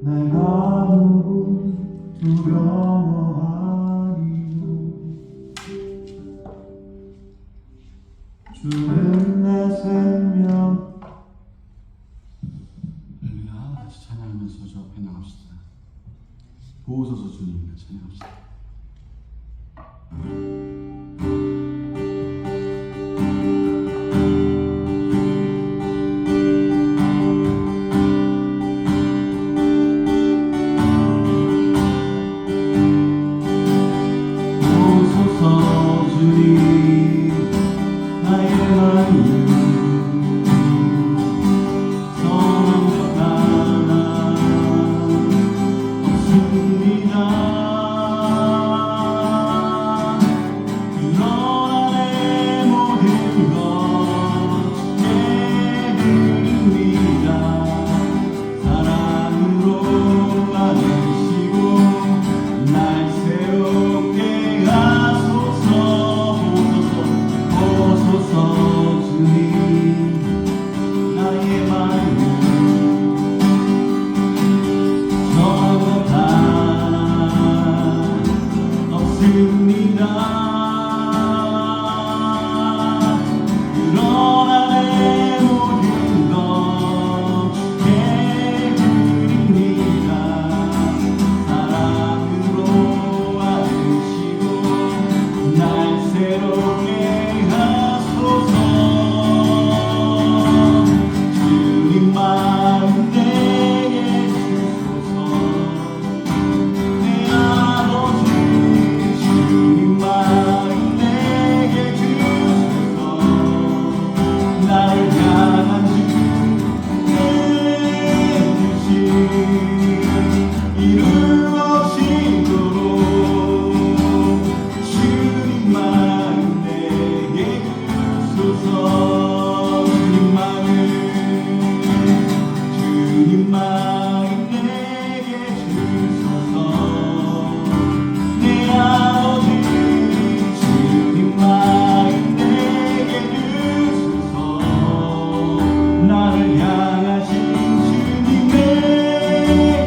내가 누구 두려워하리요. 주는 내 생명. 할렐루야. 같이 찬양하면서 저 앞에 나갑시다. 보호소서 주님 찬양합시다. 보소서 주님 나의 마음 선한 것 하나 없습니다. 그러나 내 모든 것 주께 드립니다. 사랑으로 안으시고 날 새롭게 하소서. 보소서 주님 나의 마음 선한 것 하나 없습니다. 그러나 내 모든 것 주께 드립니다. 사랑으로 안으시고 날 새롭게 하소서. 주님 마음 내게 주소서. 내 아버지 주님 마음 내게 주소서. 나를 향한 주의 뜻이 이루어지도록 주님 마음 내게 주소서. 주님 마음 내게 주소서. 내 아버지 주님 마음 내게 주소서. 나를 향하신 주님의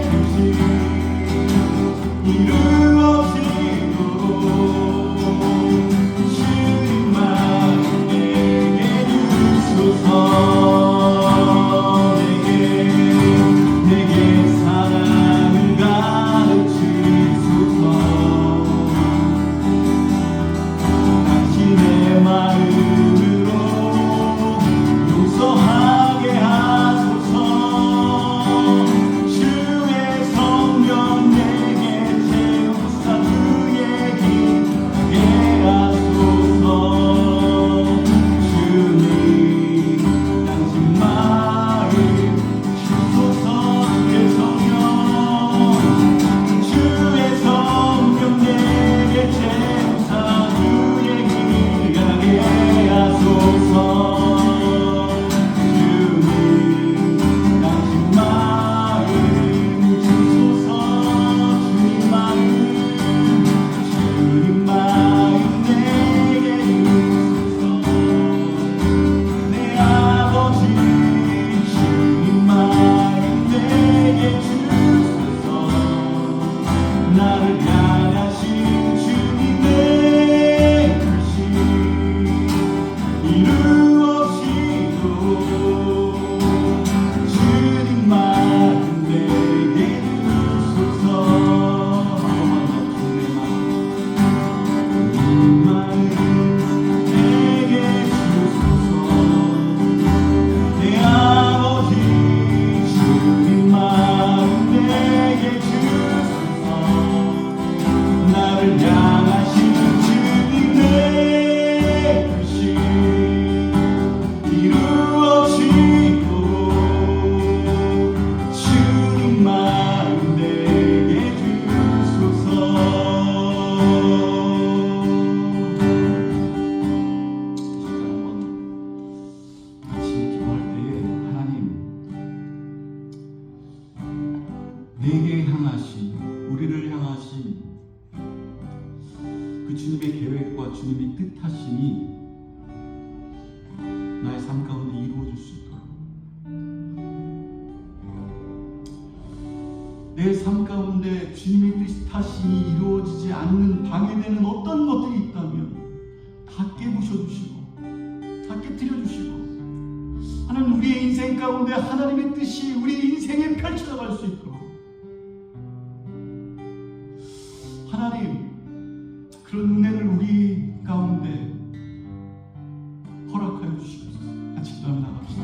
뜻이 이루어지도록 주님 마음 내게 주소서. 내게 사랑을 가르치소서. 당신의 마음으로 용서하게 하소서. 주의 성령 내게 채우사 주의 길하게 하소서. 주님 당신 마음 주소서. 주의 성령 내게 채우사 주의 길 가게 하소서. 주님 당신 마음 주소서. 주님 마음 내게 주소서. 내 아버지 주님 마음 내게 주소서. 나를 향하신 주님의 뜻이 이루어지도록 주님 마음 내게 주소서. 주님 마음 내게 주소서. 내 아버지 주님 마음 내게 주소서. 나를 향하신 주님의 뜻이 이루어지도록 주님 마음 내게 주소서. 같이 기도할 때에 하나님 내게 향하신 우리를 향하신 그 주님의 계획과 주님의 뜻하심이 나의 삶 가운데 이루어질 수 있도록 내 삶 가운데 주님의 뜻이 다시 이루어지지 않는 방해되는 어떤 것들이 있다면 다 깨부셔주시고 다 깨뜨려 주시고 하나님 우리의 인생 가운데 하나님의 뜻이 우리 인생에 펼쳐나갈 수 있도록 하나님 그런 은혜를 우리 가운데 허락하여 주시옵소서. 같이 기도하며 나갑시다.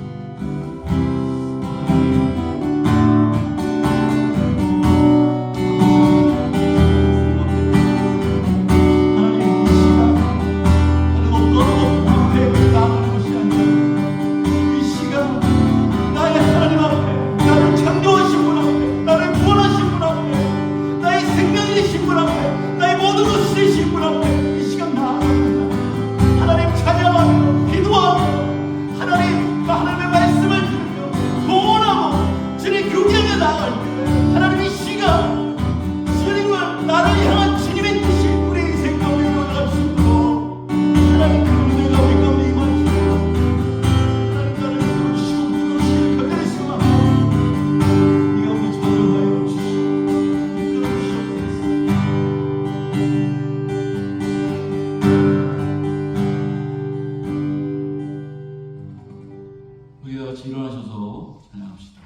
우리가 같이 일어나셔서 찬양합시다.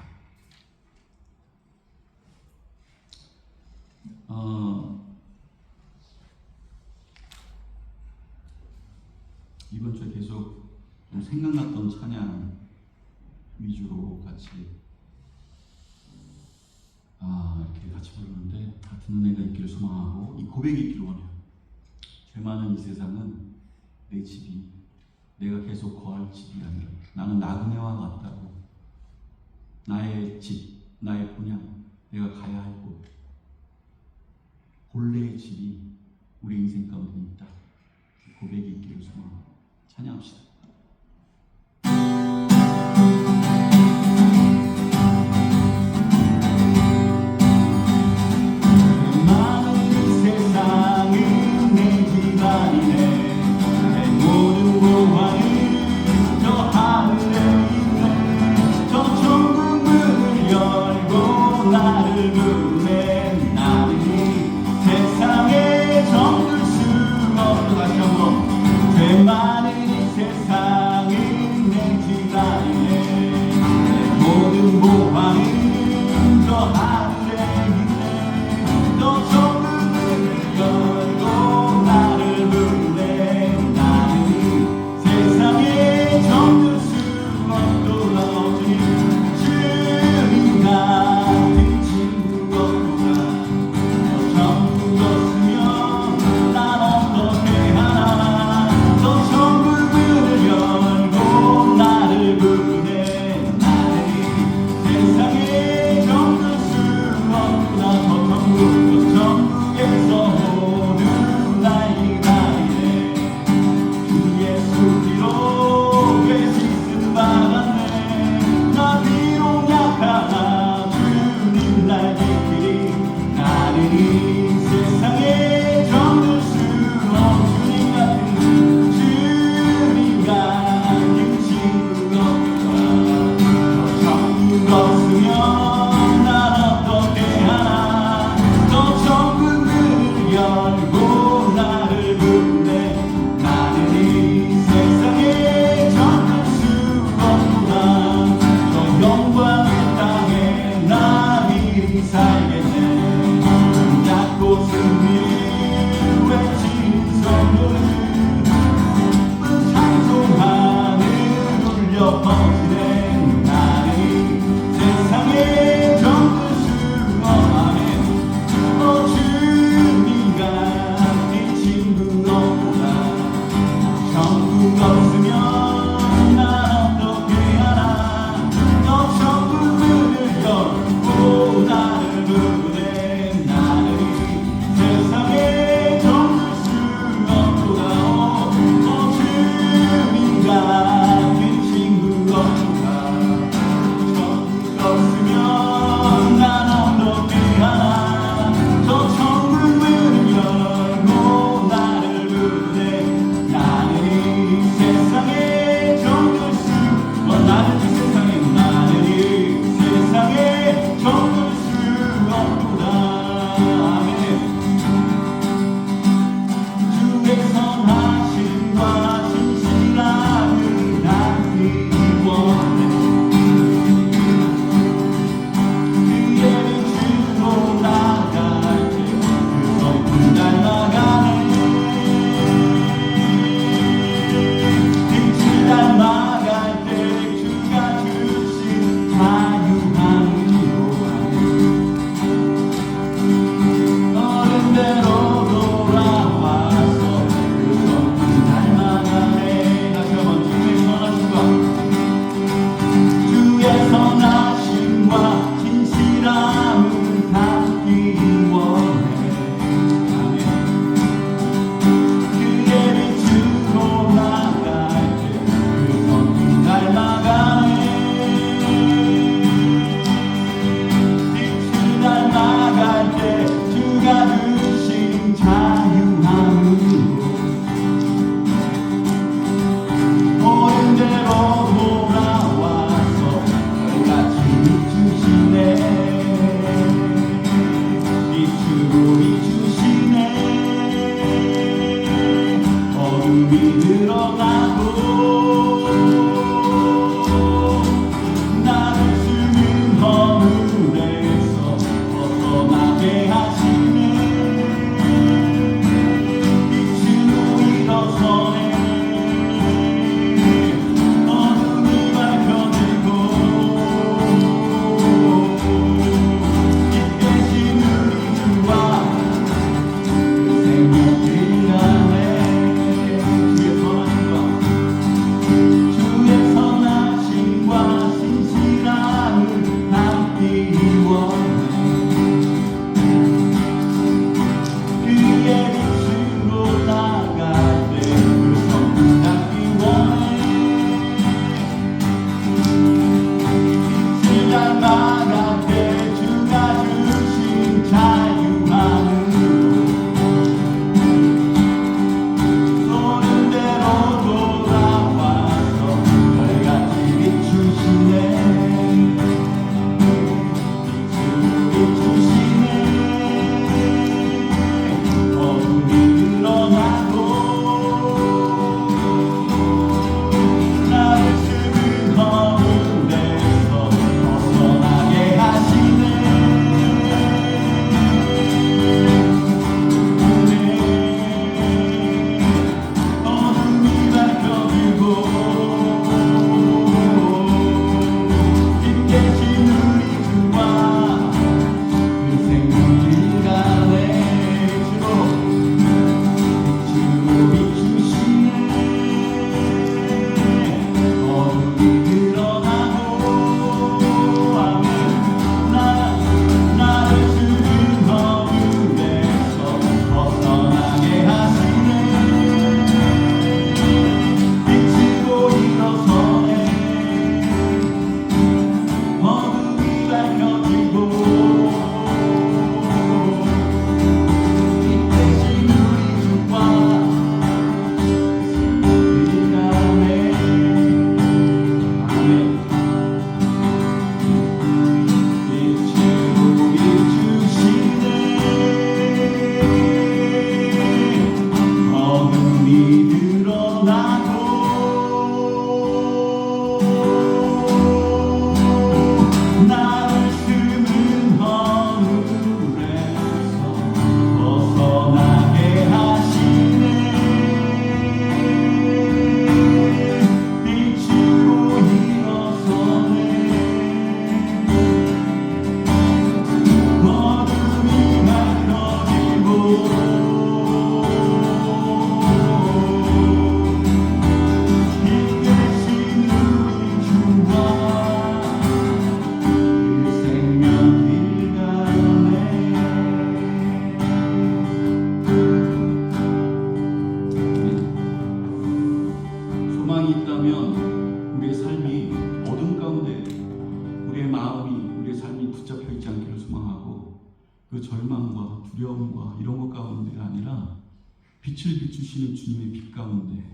이번 주에 계속 좀 생각났던 찬양 위주로 같이 이렇게 같이 부르는데 같은 은혜가 있기를 소망하고 이 고백이 있기를 원해요. 죄 많은 이 세상은 내 집이 내가 계속 거할 집이 아니라 나는 나그네와 같다고 나의 집, 나의 본향, 내가 가야 할 곳, 본래의 집이 우리 인생 가운데 있다. 고백이 있기를 소망하고 찬양합시다. 두려움과 이런 것 가운데가 아니라 빛을 비추시는 주님의 빛 가운데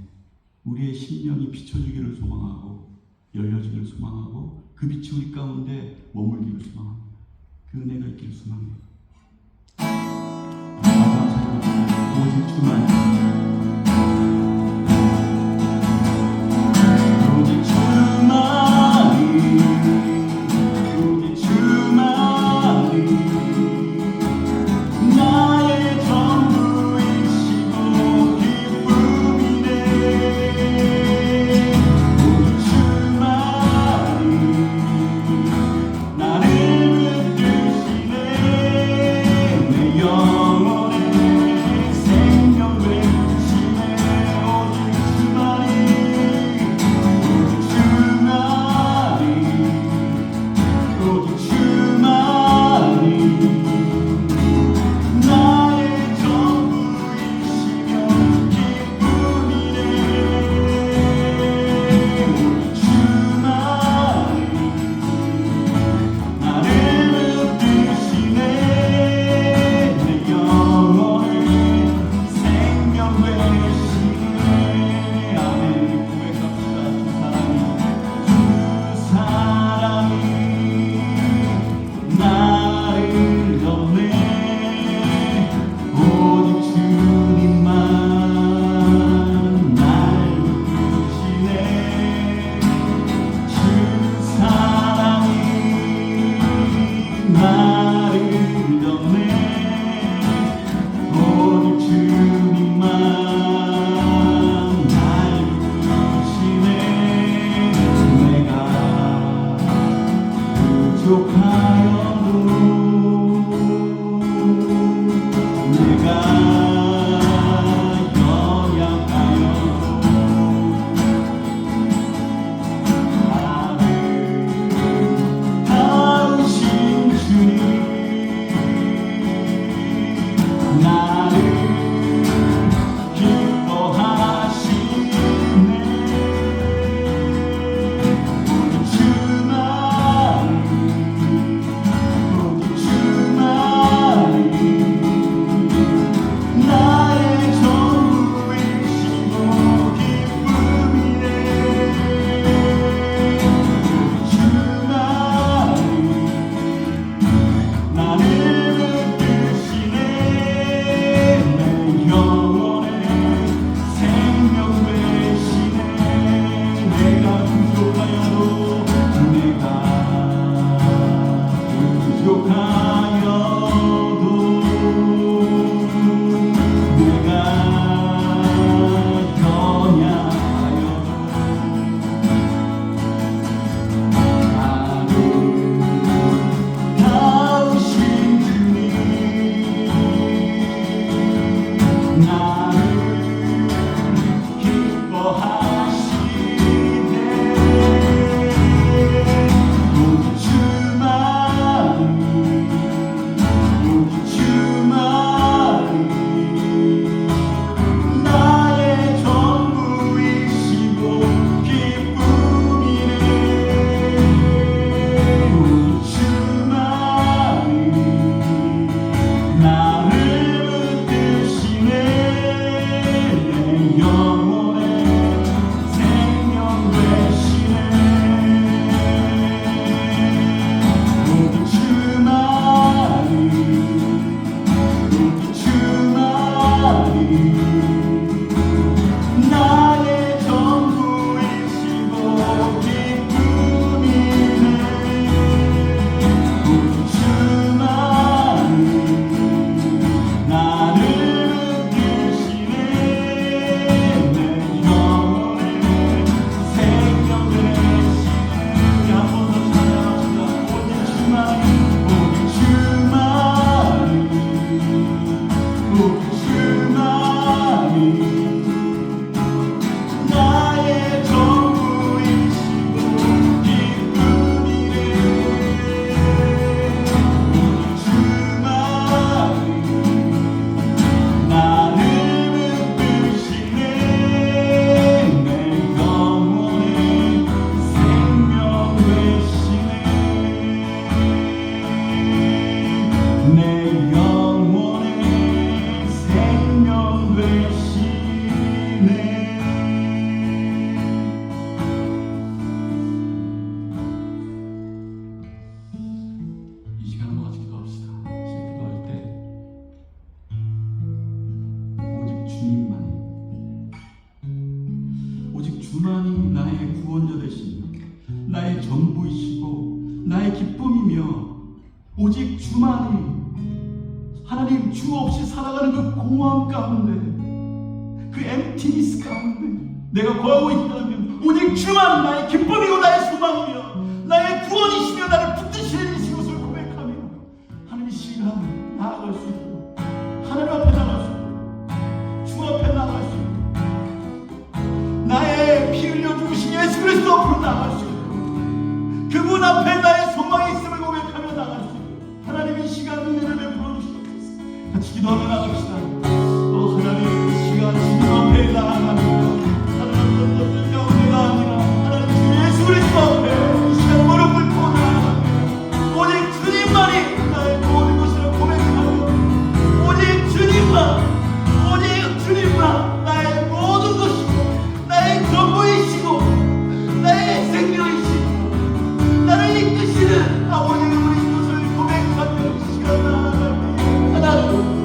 우리의 심령이 비춰주기를 소망하고 열려주기를 소망하고 그 빛이 우리 가운데 머물기를 소망합니다. 그 은혜가 있기를 소망합니다. 마지막 찬양 오직 주만 오직 주만이 오직 주만이 나의 전부이시고 기쁨이네 오직 주만이 나를 붙드시네 나의 기쁨이며 오직 주만이, 하나님 주 없이 살아가는 그 공허함 가운데, 그 엠티니스 가운데 내가 거하고 있다면 오직 주만 나의 기쁨이고 나의 소망이며 나의 구원이시며 나를 붙드시는 이신 것을 고백하며 하나님 이 시간 나아갈 수 있도록, 하나님 앞에 나갈 수 있도록, 주 앞에 나갈 수 있도록, 나의 피 흘려 죽으신 예수 그리스도 앞으로 나갈 수 있도록, 그분 앞에 나의 소망이 있음을 고백하며 나갈 수 있도록 하나님 이 시간 은혜를 베풀어 주시옵소서. 같이 기도하며 나갑시다. 하나님 이 시간 주님 앞에 나아가며 하나님 어떤 가운데가 아니라 하나님 주 예수 그리스도 앞에 이 시간 무릎 꿇고 나아가며 오직 주님만이 나의 모든 것이라 고백하며 오직 주님만, 오직 주님만 나의 모든 것이고 나의 전부이시고 나의 생명이시고 나를 이끄시는 아버지 그리스도를 고백하며 이 시간 나아갈 때 하나님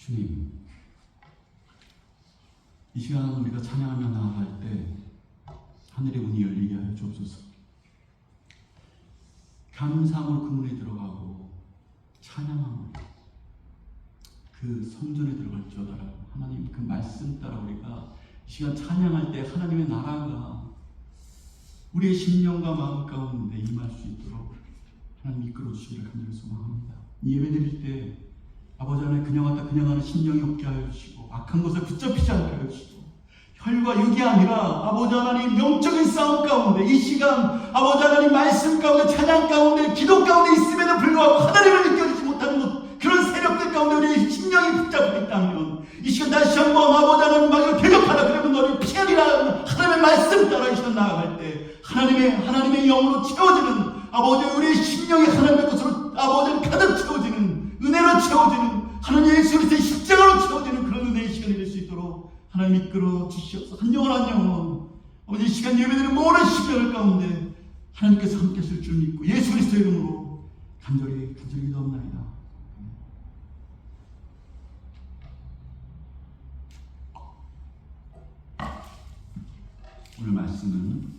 주님, 이 시간 우리가 찬양하며 나아갈 때 하늘의 문이 열리게 하여 주옵소서. 감사함으로 그 문에 들어가고 찬양함으로 그 성전에 들어갈지어다라. 하나님 그 말씀 따라 우리가 이 시간 찬양할 때 하나님의 나라가 우리의 심령과 마음 가운데 임할 수 있도록 하나님 이끌어 주시기를 간절히 소망합니다. 이 예배 드릴 때 아버지 안에 그냥 왔다 그냥 하는 심령이 없게 하여 주시고 악한 것을 붙잡히지 않게 하여 주시고 혈과 육이 아니라 아버지 하나님 영적인 싸움 가운데 이 시간 아버지 하나님 말씀 가운데 찬양 가운데 기도 가운데 있음에도 불구하고 하나님을 느껴지지 못하는 것 그런 세력들 가운데 우리의 심령이 붙잡혀 있다면 이 시간 다시 한번 아버지 하나님 막을 대적하라. 그러면 너를 피하리라. 하나님의 말씀 따라 이 시간 나아갈 때 하나님의 영으로 채워지는 아버지 우리의 심령이 하나님의 것으로 아버지 가득 채워지는 은혜로 채워지는 하나님 예수 그리스도의 십자가로 채워지는 그런 은혜의 시간이 될 수 있도록 하나님 이끌어 주시옵소서. 한 영혼 한 영혼 아버지 이 시간 예배드리는 모든 심령을 가운데 하나님께서 함께 하실 줄 믿고 예수 그리스도의 이름으로 간절히 기도합나이다. 오늘 말씀은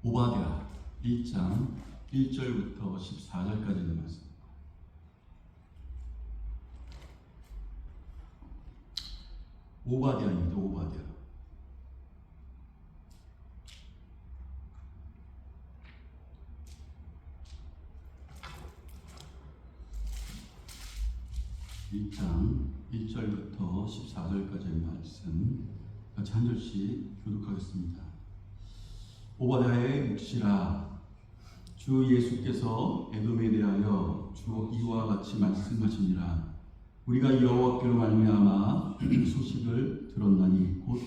오바댜 1장 1절부터 14절까지 있는 말씀. 오바댜입니다. 오바댜. (1장) 1절부터 14절까지의 말씀 같이 한 절씩 교독하겠습니다. 오바댜의 묵시라. 주 예수께서 에돔에 대하여 주 이와 같이 말씀하시니라. 우리가 여호와께로 말미암아 소식을 들었나니 곧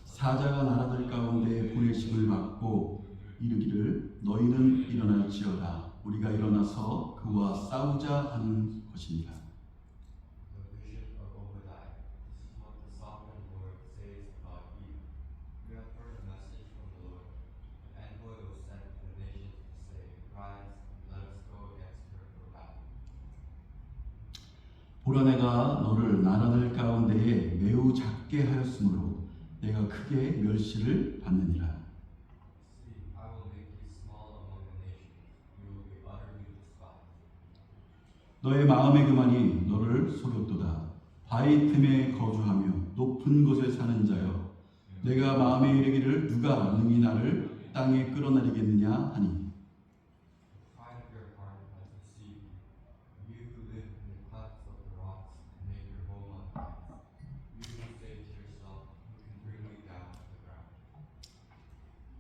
사자가 나라들 가운데 보내심을 받고 이르기를 너희는 일어날지어다. 우리가 일어나서 그와 싸우자 하는 것입니다. 보라 내가 너를 나라들 가운데에 매우 작게 하였으므로 내가 크게 멸시를 받느니라. 너의 마음의 교만이 너를 속였도다. 바위 틈에 거주하며 높은 곳에 사는 자여, 내가 마음에 이르기를 누가 능히 나를 땅에 끌어내리겠느냐 하니,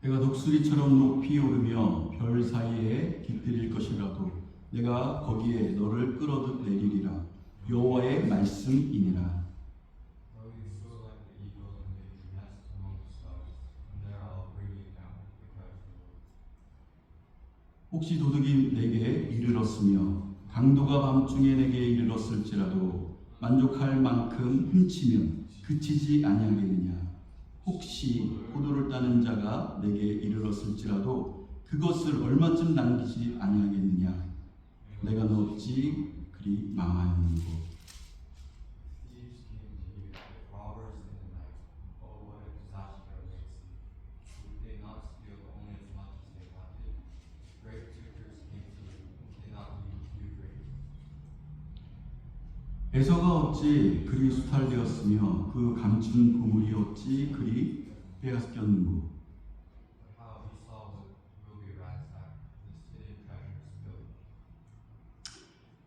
내가 독수리처럼 높이 오르며 별 사이에 깃들일 것이라도 내가 거기에 너를 끌어내리리라. 여호와의 말씀이니라. 혹시 도둑이 내게 이르렀으며 강도가 밤중에 내게 이르렀을지라도 만족할 만큼 훔치면 그치지 아니하겠느냐. 혹시 포도를 따는 자가 내게 이르렀을지라도 그것을 얼마쯤 남기지 아니하겠느냐. 내가 너 어찌 그리 망하였는고. 에서가 어찌 그리 수탈되었으며 그 감춘 보물이 어찌 그리 빼앗겼는고.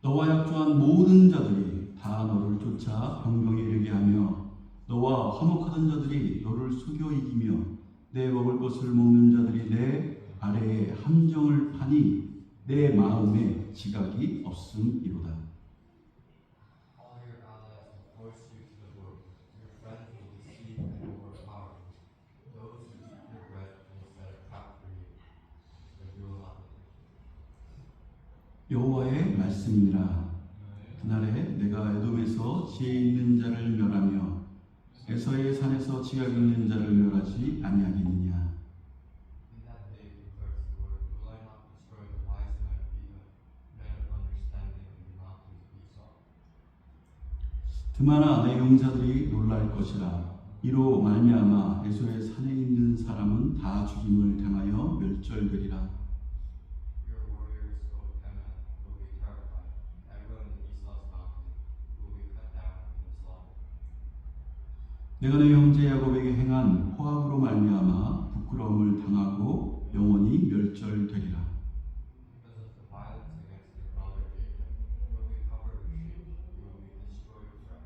너와 약조한 모든 자들이 다 너를 쫓아 병병에 이르게 하며 너와 화목하던 자들이 너를 속여 이기며 내 먹을 것을 먹는 자들이 내 아래에 함정을 파니 내 마음에 지각이 없음이로다. 여호와의 말씀이니라. 그날에 내가 에돔에서 지혜 있는 자를 멸하며 에서의 산에서 지각 있는 자를 멸하지 아니하겠느냐. In that day declares the Lord, will I not destroy the wise men of Edom, men of understanding in the mountains of Esau? 드마나 내 용사들이 놀랄 것이라. 이로 말미암아 에서의 산에 있는 사람은 다 죽임을 당하여 멸절되리라. Your warriors, O Teman, will be terrified. Everyone in Esau's mountain will be cut down and slaughtered. 내가 내 형제 야곱에게 행한 포악으로 말미암아 부끄러움을 당하고 영원히 멸절되리라. Because of the violence against your brother Jacob, you will be covered with shame. You will be destroyed forever.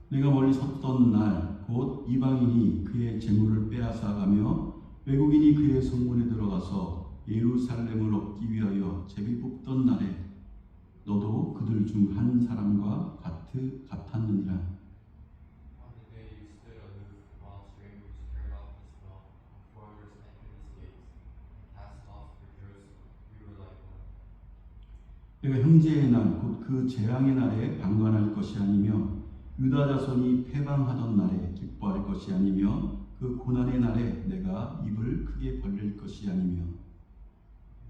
내가 멀리 섰던 날 곧 이방인이 그의 재물을 빼앗아가며 외국인이 그의 성문에 들어가서 예루살렘을 얻기 위하여 제비 뽑던 날에 너도 그들 중 한 사람과 같았느니라. On the day you stood aloof while strangers carried off the spoil, and foreigners entered its gates, and cast off for Jerusalem, you were like one. 내가 형제의 날 곧 그 재앙의 날에 방관할 것이 아니며 유다 자손이 패방하던 날에 기뻐할 것이 아니며 그 고난의 날에 내가 입을 크게 벌릴 것이 아니며 You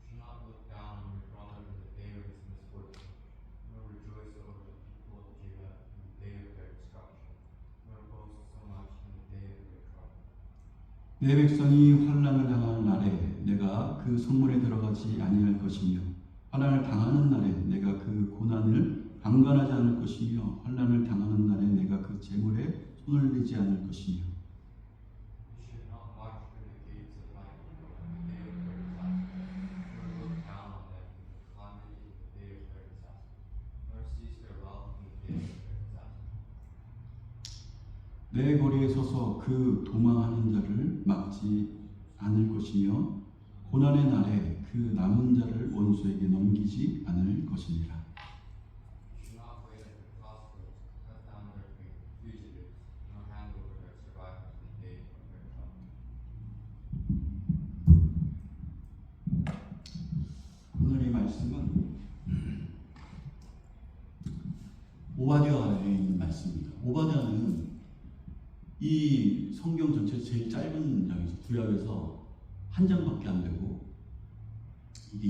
should not look down on your brother in the day of his misfortune, nor rejoice over the people of Judah in the day of their destruction, nor boast so much in the day of their trouble. 내 백성이 환난을 당하는 날에 내가 그 성문에 들어가지 아니할 것이며 환난을 당하는 날에 내가 그 고난을 방관하지 않을 것이며 환난을 당하는 날에 내가 그 재물에 손을 대지 않을 것이며 You should not march through the gates of my people in the day of their disaster, nor look down on them in the calamity in the day of their disaster, nor seize their wealth in the day of their disaster. 내 거리에 서서 그 도망하는 자를 막지 않을 것이며 고난의 날에 그 남은 자를 원수에게 넘기지 않을 것이니라. You should not wait at the crossroads, cut down their fugitives, nor hand over their survivors in the day of their trouble. 오늘 이 말씀은 오바댜에 있는 말씀입니다. 오바댜는 이 성경 전체에서 제일 짧은 장이죠. 구약에서 한 장밖에 안 되고 이게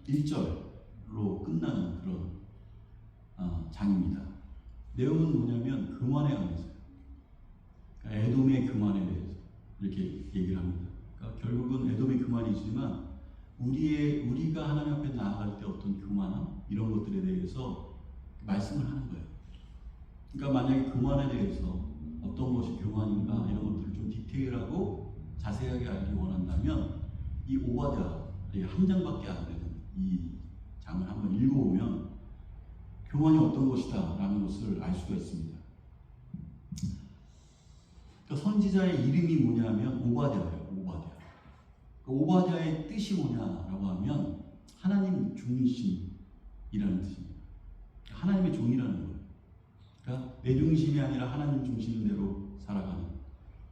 21절로 끝나는 그런 장입니다. 내용은 뭐냐면 금환에 관해서, 그러니까 에돔의 금환에 대해서 이렇게 얘기를 합니다. 그러니까 결국은 에돔의 금환이지만 우리가 하나님 앞에 나아갈 때 어떤 교만함 이런 것들에 대해서 말씀을 하는 거예요. 그러니까 만약에 교만에 대해서 어떤 것이 교만인가 이런 것들을 좀 디테일하고 자세하게 알기 원한다면 이 오바댜 한 장밖에 안 되는 이 장을 한번 읽어보면 교만이 어떤 것이다 라는 것을 알 수가 있습니다. 그러니까 선지자의 이름이 뭐냐면 오바댜예요. 오바댜. 오바댜의 뜻이 뭐냐라고 하면 하나님 중심이라는 뜻입니다. 하나님의 종이라는 거예요. 그러니까 내 중심이 아니라 하나님 중심대로 살아가는,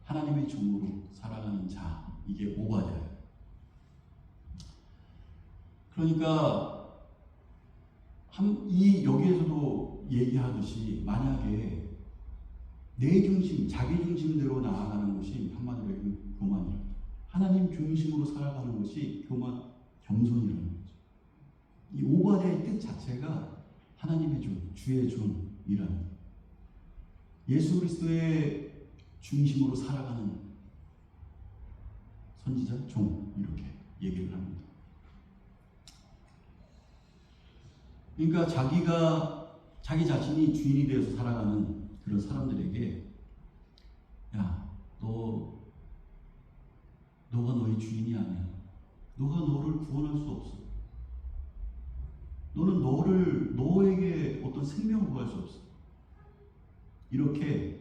하나님의 종으로 살아가는 자, 이게 오바댜예요. 그러니까 여기에서도 얘기하듯이 만약에 내 중심, 자기 중심대로 나아가는 것이 한마디로 교만이라, 하나님 중심으로 살아가는 것이 겸손이라는 거죠. 이 오바댜의 뜻 자체가 하나님의 종, 주의 종이라는 거예요. 예수 그리스도의 중심으로 살아가는 선지자, 종 이렇게 얘기를 합니다. 그러니까 자기 자신이 주인이 되어서 살아가는 그런 사람들에게 야, 너가 너의 주인이 아니야. 너가 너를 구원할 수 없어. 너는 너에게 어떤 생명을 구할 수 없어. 이렇게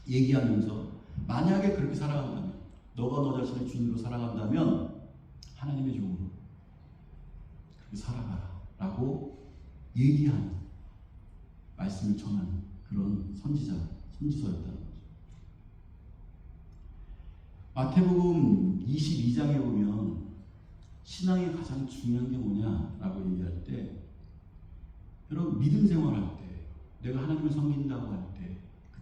얘기하면서 만약에 그렇게 살아간다면, 너가 너 자신의 주인으로 살아간다면 하나님의 종으로 그렇게 살아가라 라고 얘기하는, 말씀을 전하는 그런 선지서였다는 거죠. 마태복음 22장에 보면 신앙의 가장 중요한 게 뭐냐라고 얘기할 때, 여러분 믿음 생활할 때, 내가 하나님을 섬긴다고 할 때,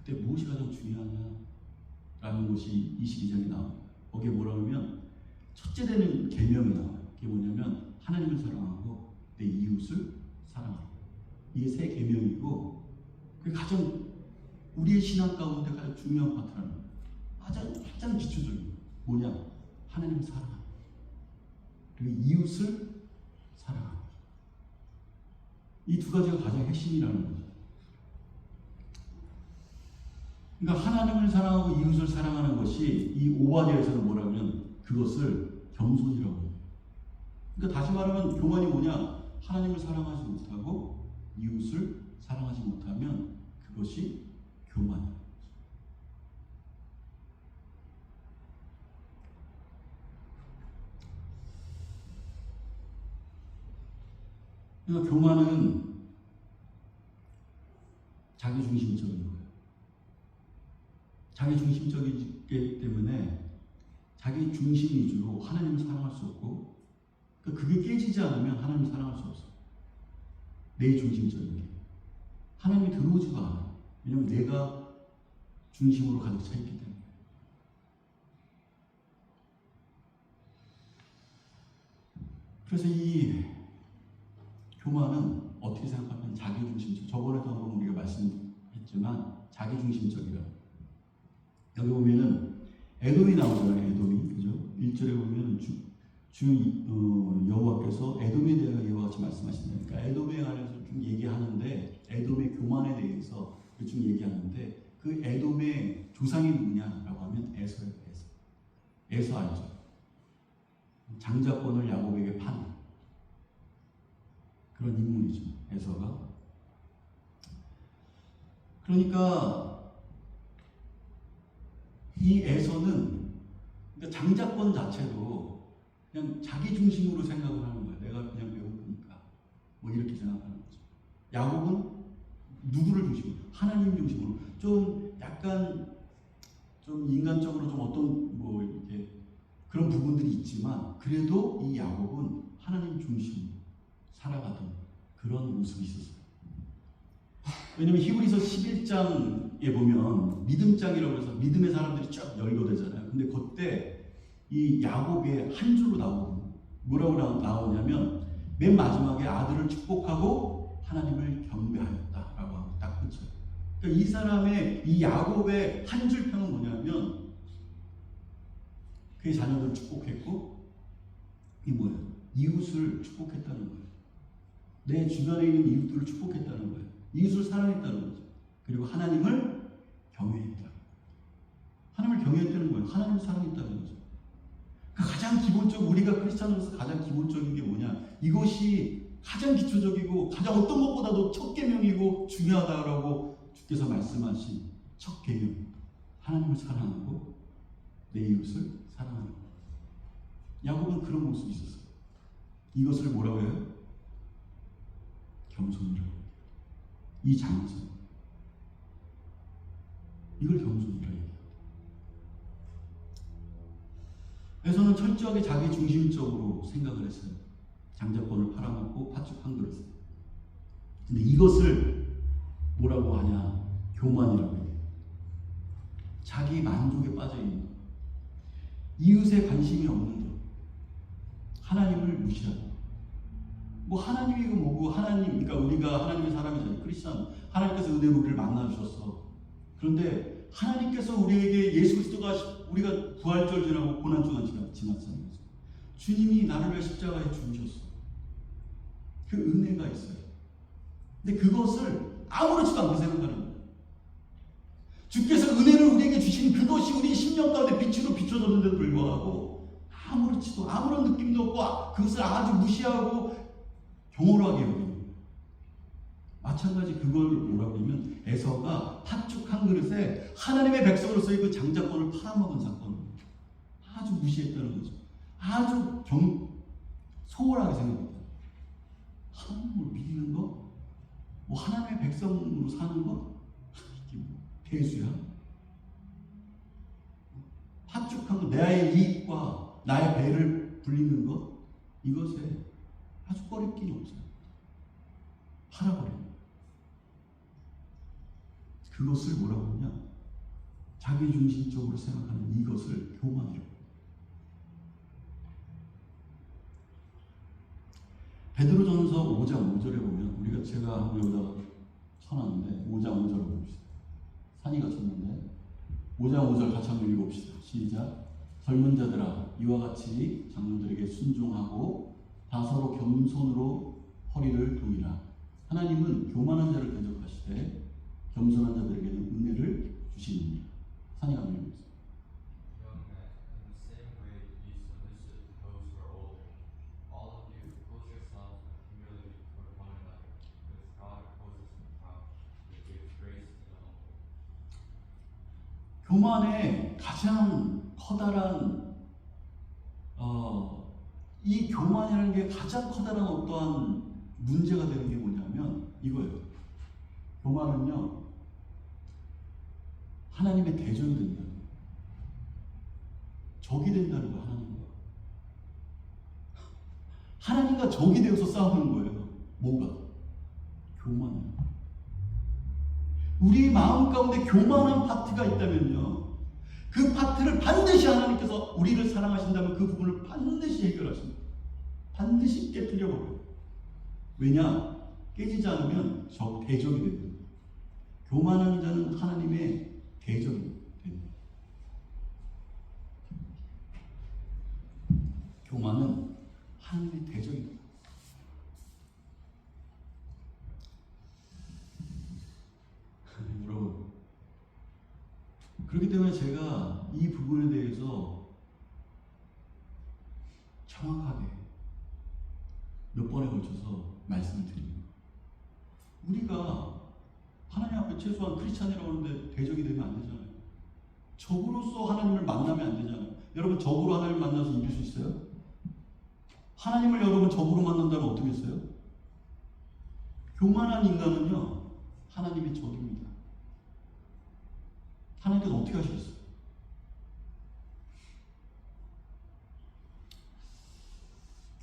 그때 무엇이 가장 중요하냐라는 것이 22장에 나옵니다. 거기에 뭐라고 하면 첫째 되는 계명이 나와요. 그게 뭐냐면 하나님을 사랑하고 내 이웃을 사랑하고. 이게 세 계명이고 그게 가장 우리의 신앙 가운데 가장 중요한 파트라는 거예요. 가장 기초적인 거예요. 뭐냐? 하나님을 사랑하는 거예요. 그리고 이웃을 사랑하는 거예요. 이 두 가지가 가장 핵심이라는 거죠. 그러니까 하나님을 사랑하고 이웃을 사랑하는 것이 이 오바댜에서는 뭐라고 하면 그것을 겸손이라고 해요. 그러니까 다시 말하면 교만이 뭐냐? 하나님을 사랑하지 못하고 이웃을 사랑하지 못하면 그것이 교만이에요. 그러니까 교만은 자기중심적인 거예요. 자기중심적이기 때문에 자기 중심 위주로 하나님을 사랑할 수 없고 그게 깨지지 않으면 하나님을 사랑할 수 없어요. 내 중심적인 게. 하나님이 들어오지가 않아요. 왜냐하면 내가 중심으로 가득 차 있기 때문에. 그래서 이 교만은 어떻게 생각하면 자기중심적. 저번에도 한번 우리가 말씀했지만 자기중심적이라. 여기 보면은 에돔이 나오잖아요. 에돔이. 그죠? 1절에 보면 여호와께서 에돔에 대하여 이와 같이 말씀하신다니까. 에돔에 관해서 좀 얘기하는데 에돔의 교만에 대해서 좀 얘기하는데 그 에돔의 조상이 누구냐라고 하면 에서예요. 에서 알죠? 장자권을 야곱에게 판 그런 인물이죠. 에서가. 그러니까 이 에서는 그러니까 장자권 자체도 그냥 자기 중심으로 생각을 하는 거예요. 내가 그냥 배고프니까 뭐 이렇게 생각하는 거죠. 야곱은 누구를 중심으로? 하나님 중심으로. 좀 약간 좀 인간적으로 좀 어떤 뭐 이렇게 그런 부분들이 있지만 그래도 이 야곱은 하나님 중심으로 살아가던 그런 모습이 있었어요. 왜냐면 히브리서 11장에 보면 믿음장이라고 해서 믿음의 사람들이 쫙 열거되잖아요. 근데 그때 이 야곱의 한 줄로 나오거든요. 뭐라고 나오냐면 맨 마지막에 아들을 축복하고 하나님을 경배하였다라고 하고 딱 끝이에요. 그러니까 이 사람의 이 야곱의 한 줄 평은 뭐냐면 그의 자녀들을 축복했고 이 뭐예요? 이웃을 축복했다는 거예요. 내 주변에 있는 이웃들을 축복했다는 거예요. 이웃을 사랑했다는 거죠. 그리고 하나님을 경외했다. 하나님을 경외했다는 거예요. 하나님을 사랑했다는 거죠. 가장 기본적으로 우리가 크리스찬으로서 가장 기본적인 게 뭐냐? 이것이 가장 기초적이고 가장 어떤 것보다도 첫 계명이고 중요하다라고 주께서 말씀하신 첫 계명. 하나님을 사랑하고 내 이웃을 사랑하는 것. 야곱은 그런 모습이 있었어요. 이것을 뭐라고 해요? 겸손이라고 해요. 이 장점. 이걸 겸손이라고 해요. 에서는 철저하게 자기 중심적으로 생각을 했어요. 장자권을 팔아먹고 파축한 그릇을. 근데 이것을 뭐라고 하냐? 교만이라고 해요. 자기 만족에 빠져있는 것. 이웃에 관심이 없는 것. 하나님을 무시하는 것. 뭐 하나님이 뭐고 하나님, 그러니까 우리가 하나님의 사람이잖아요. 크리스천. 하나님께서 은혜로 우리를 만나주셨어. 그런데 하나님께서 우리에게 예수 그리스도가 우리가 부활절 지나고 고난주간 지났잖아요. 주님이 나를 위해 십자가에 죽으셨어. 그 은혜가 있어요. 근데 그것을 아무렇지도 않게 생각하는 거예요. 주께서 은혜를 우리에게 주신 그것이 우리 심령 가운데 빛으로 비춰졌는데도 불구하고 아무렇지도 아무런 느낌도 없고 그것을 아주 무시하고 경홀하게 여기는 거예요. 마찬가지 그걸 뭐라고 하면 에서가 팥죽 한 그릇에 하나님의 백성으로서의 그 장자권을 팔아먹은 사건을 아주 무시했다는 거죠. 아주 소홀하게 생각했다. 하나님을 믿는 거? 뭐 하나님의 백성으로 사는 거? 이게 뭐 대수야? 팥죽한 거, 나의 이익과 나의 배를 불리는 것? 이것에 아주 꺼리낌이 없어요. 팔아버려요. 그것을 뭐라고 하냐? 자기 중심적으로 생각하는 이것을 교만이라고. 베드로전서 5장 5절에 보면 제가 한번 여기다가 쳐놨는데 5장 5절을 봅시다. 산이가 쳤는데 5장 5절 같이 한번 읽어봅시다. 시작. 젊은 자들아 이와 같이 장로들에게 순종하고 다 서로 겸손으로 허리를 동이라. 하나님은 교만한 자를 대적하시되 겸손한 자들에게는 은혜를 주시느니라. 산이가 한번 읽어봅시다. Young men, in the same way be submissive to those who are older. All of you, clothe yourselves with humility toward one another, because God opposes the proud, but gives grace to the humble. 교만의 가장 커다란 이 교만이라는 게 가장 커다란 어떠한 문제가 되는 게 뭐냐면 이거예요. 교만은요 하나님의 대적이 된다는 거예요. 적이 된다는 거예요. 하나님과 적이 되어서 싸우는 거예요. 뭐가? 교만이에요. 우리 마음 가운데 교만한 파트가 있다면요 그 파트를 반드시 하나님께서 우리를 사랑하신다면 그 부분을 반드시 해결하십니다. 반드시 깨뜨려 버려요. 왜냐? 깨지지 않으면 대적이 됩니다. 교만한 자는 하나님의 대적이 됩니다. 교만은 하나님의 대적입니다. 여러분, 그렇기 때문에 제가 이 부분에 대해서 정확하게 몇 번에 걸쳐서 말씀을 드립니다. 우리가 하나님 앞에 최소한 크리스찬이라고 하는데 대적이 되면 안 되잖아요. 적으로서 하나님을 만나면 안 되잖아요. 여러분 적으로 하나님을 만나서 이길 수 있어요? 하나님을 여러분 적으로 만난다면 어떻게 했어요? 교만한 인간은요 하나님의 적입니다. 하나님께서 어떻게 하시겠어요?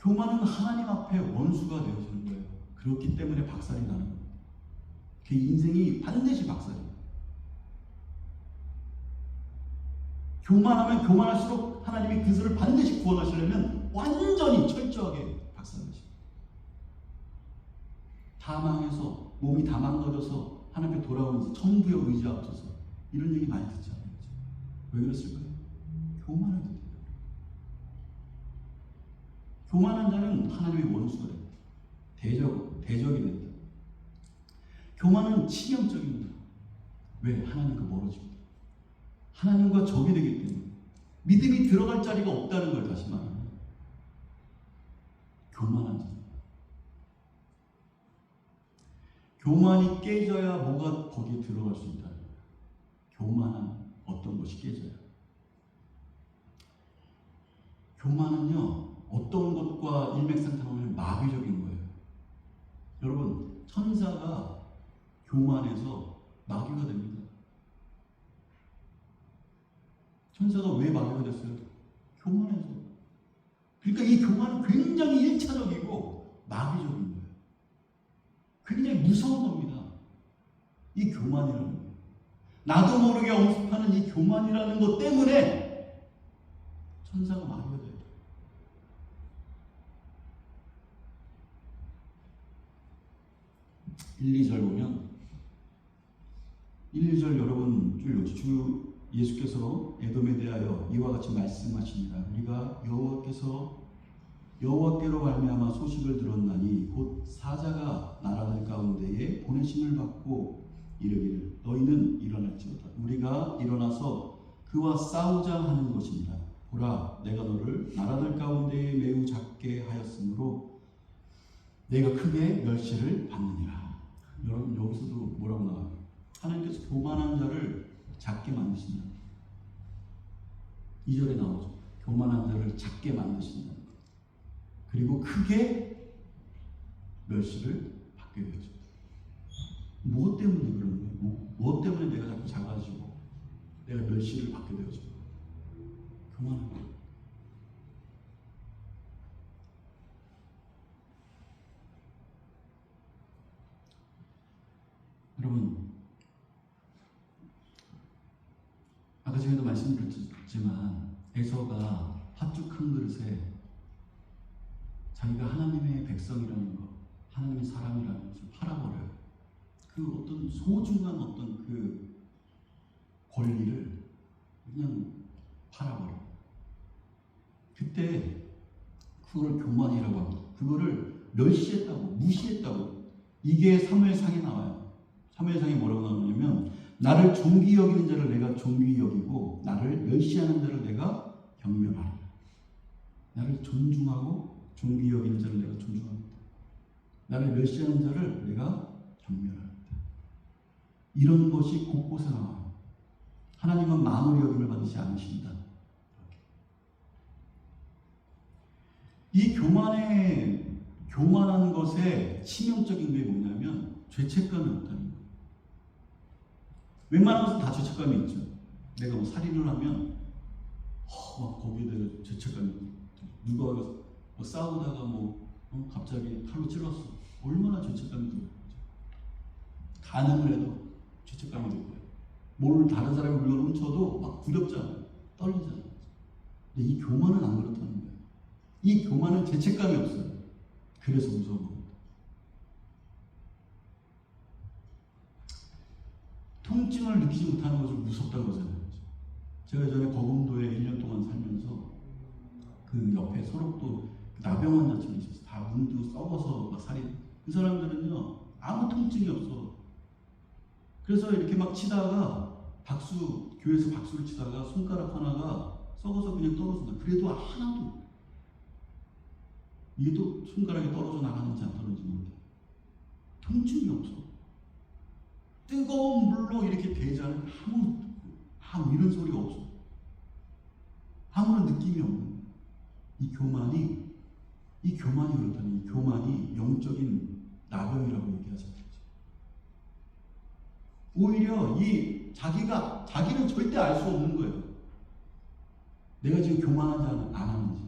교만은 하나님 앞에 원수가 되어지는 거예요. 그렇기 때문에 박살이 나는 겁니다. 그 인생이 반드시 박살이에요. 교만하면 교만할수록 하나님이 그들을 반드시 구원하시려면 완전히 철저하게 박살나십니다. 다 망해서 몸이 다 망가져서 하나님 앞에 돌아오면서 천부의 의지 앞서서 이런 얘기 많이 듣잖아요. 왜 그랬을까요? 교만하기 때문에. 교만한 자는 하나님의 원수가 됩니다. 대적이 된다. 교만은 치명적입니다. 왜? 하나님과 멀어집니다. 하나님과 적이 되기 때문에 믿음이 들어갈 자리가 없다는 걸 다시 말합니다. 교만한 자. 교만이 깨져야 뭐가 거기에 들어갈 수 있다. 교만한 어떤 것이 깨져요. 교만은요 어떤 것과 일맥상통하면 마귀적인 거예요. 여러분 천사가 교만해서 마귀가 됩니다. 천사가 왜 마귀가 됐어요? 교만해서. 그러니까 이 교만은 굉장히 1차적이고 마귀적인 거예요. 굉장히 무서운 겁니다. 이 교만이라는 거예요. 나도 모르게 엄습하는 이 교만이라는 것 때문에 천사가 마귀가 돼요. (1, 2절) 보면 1, 2절 여러분 줄 주 예수께서 에돔에 대하여 이와 같이 말씀하시니라. 우리가 여호와께로 말미암아 소식을 들었나니 곧 사자가 나라들 가운데에 보내심을 받고 이르기를 너희는 일어날지어다. 우리가 일어나서 그와 싸우자 하는 것입니다. 보라 내가 너를 나라들 가운데에 매우 작게 하였으므로 내가 크게 멸시를 받느니라. 여러분 여기서도 뭐라고 나와요? 하나님께서 교만한 자를 작게 만드신다. 2절에 나오죠. 교만한 자를 작게 만드신다. 그리고 크게 멸시를 받게 되죠. 무엇 때문에 그런 거예요? 무엇 때문에 내가 자꾸 작아지고 내가 멸시를 받게 되어져? 교만한 거예요. 여러분 전에도 말씀드렸지만 에서가 팥죽 한 그릇에 자기가 하나님의 백성이라는 것, 하나님의 사람이라는 것을 팔아버려요. 그 어떤 소중한 어떤 그 권리를 그냥 팔아버려요. 그때 그걸 교만이라고 합니다. 그거를 멸시했다고, 무시했다고. 이게 사무엘상에 나와요. 사무엘상에 뭐라고 나오냐면 나를 존귀 여기는 자를 내가 존귀 여기고 나를 멸시하는 자를 내가 경멸하리라. 나를 존중하고 존귀 여기는 자를 내가 존중합니다. 나를 멸시하는 자를 내가 경멸합니다. 이런 것이 곳곳에 나와요. 하나님은 만물의 여김을 받으시 않으신다. 이 교만한 것의 치명적인 게 뭐냐면 죄책감이 없다는 거예요. 웬만한 것은 다 죄책감이 있죠. 내가 뭐 살인을 하면 막 거기에 대해서 죄책감이 있고, 누가 뭐 싸우다가 갑자기 칼로 찔렀어. 얼마나 죄책감이 들어요. 가늠을 해도 죄책감이 들 거예요. 뭘 다른 사람의 물건을 훔쳐도 막 두렵잖아요. 떨리잖아요. 근데 이 교만은 안 그렇다는 거예요. 이 교만은 죄책감이 없어요. 그래서 무서운 겁니다. 통증을 느끼지 못하는 것을 무섭다고 하잖아요. 제가 예전에 거금도에 1년 동안 살면서 그 옆에 소록도 나병 환자층이 있었어요. 다 문도 썩어서 막 살이. 그 사람들은요 아무 통증이 없어. 그래서 이렇게 막 치다가 교회에서 박수를 치다가 손가락 하나가 썩어서 그냥 떨어진다. 그래도 하나도 이게 또 손가락이 떨어져 나가는지 안 떨어지는지 모르겠어요. 통증이 없어. 뜨거운 물로 이렇게 대자는 아무 이런 소리가 없어. 아무런 느낌이 없는 거예요. 이 교만이 그렇다니. 이 교만이 영적인 나병이라고 얘기하잖아요. 오히려 자기는 절대 알 수 없는 거예요. 내가 지금 교만하지 안 하는지.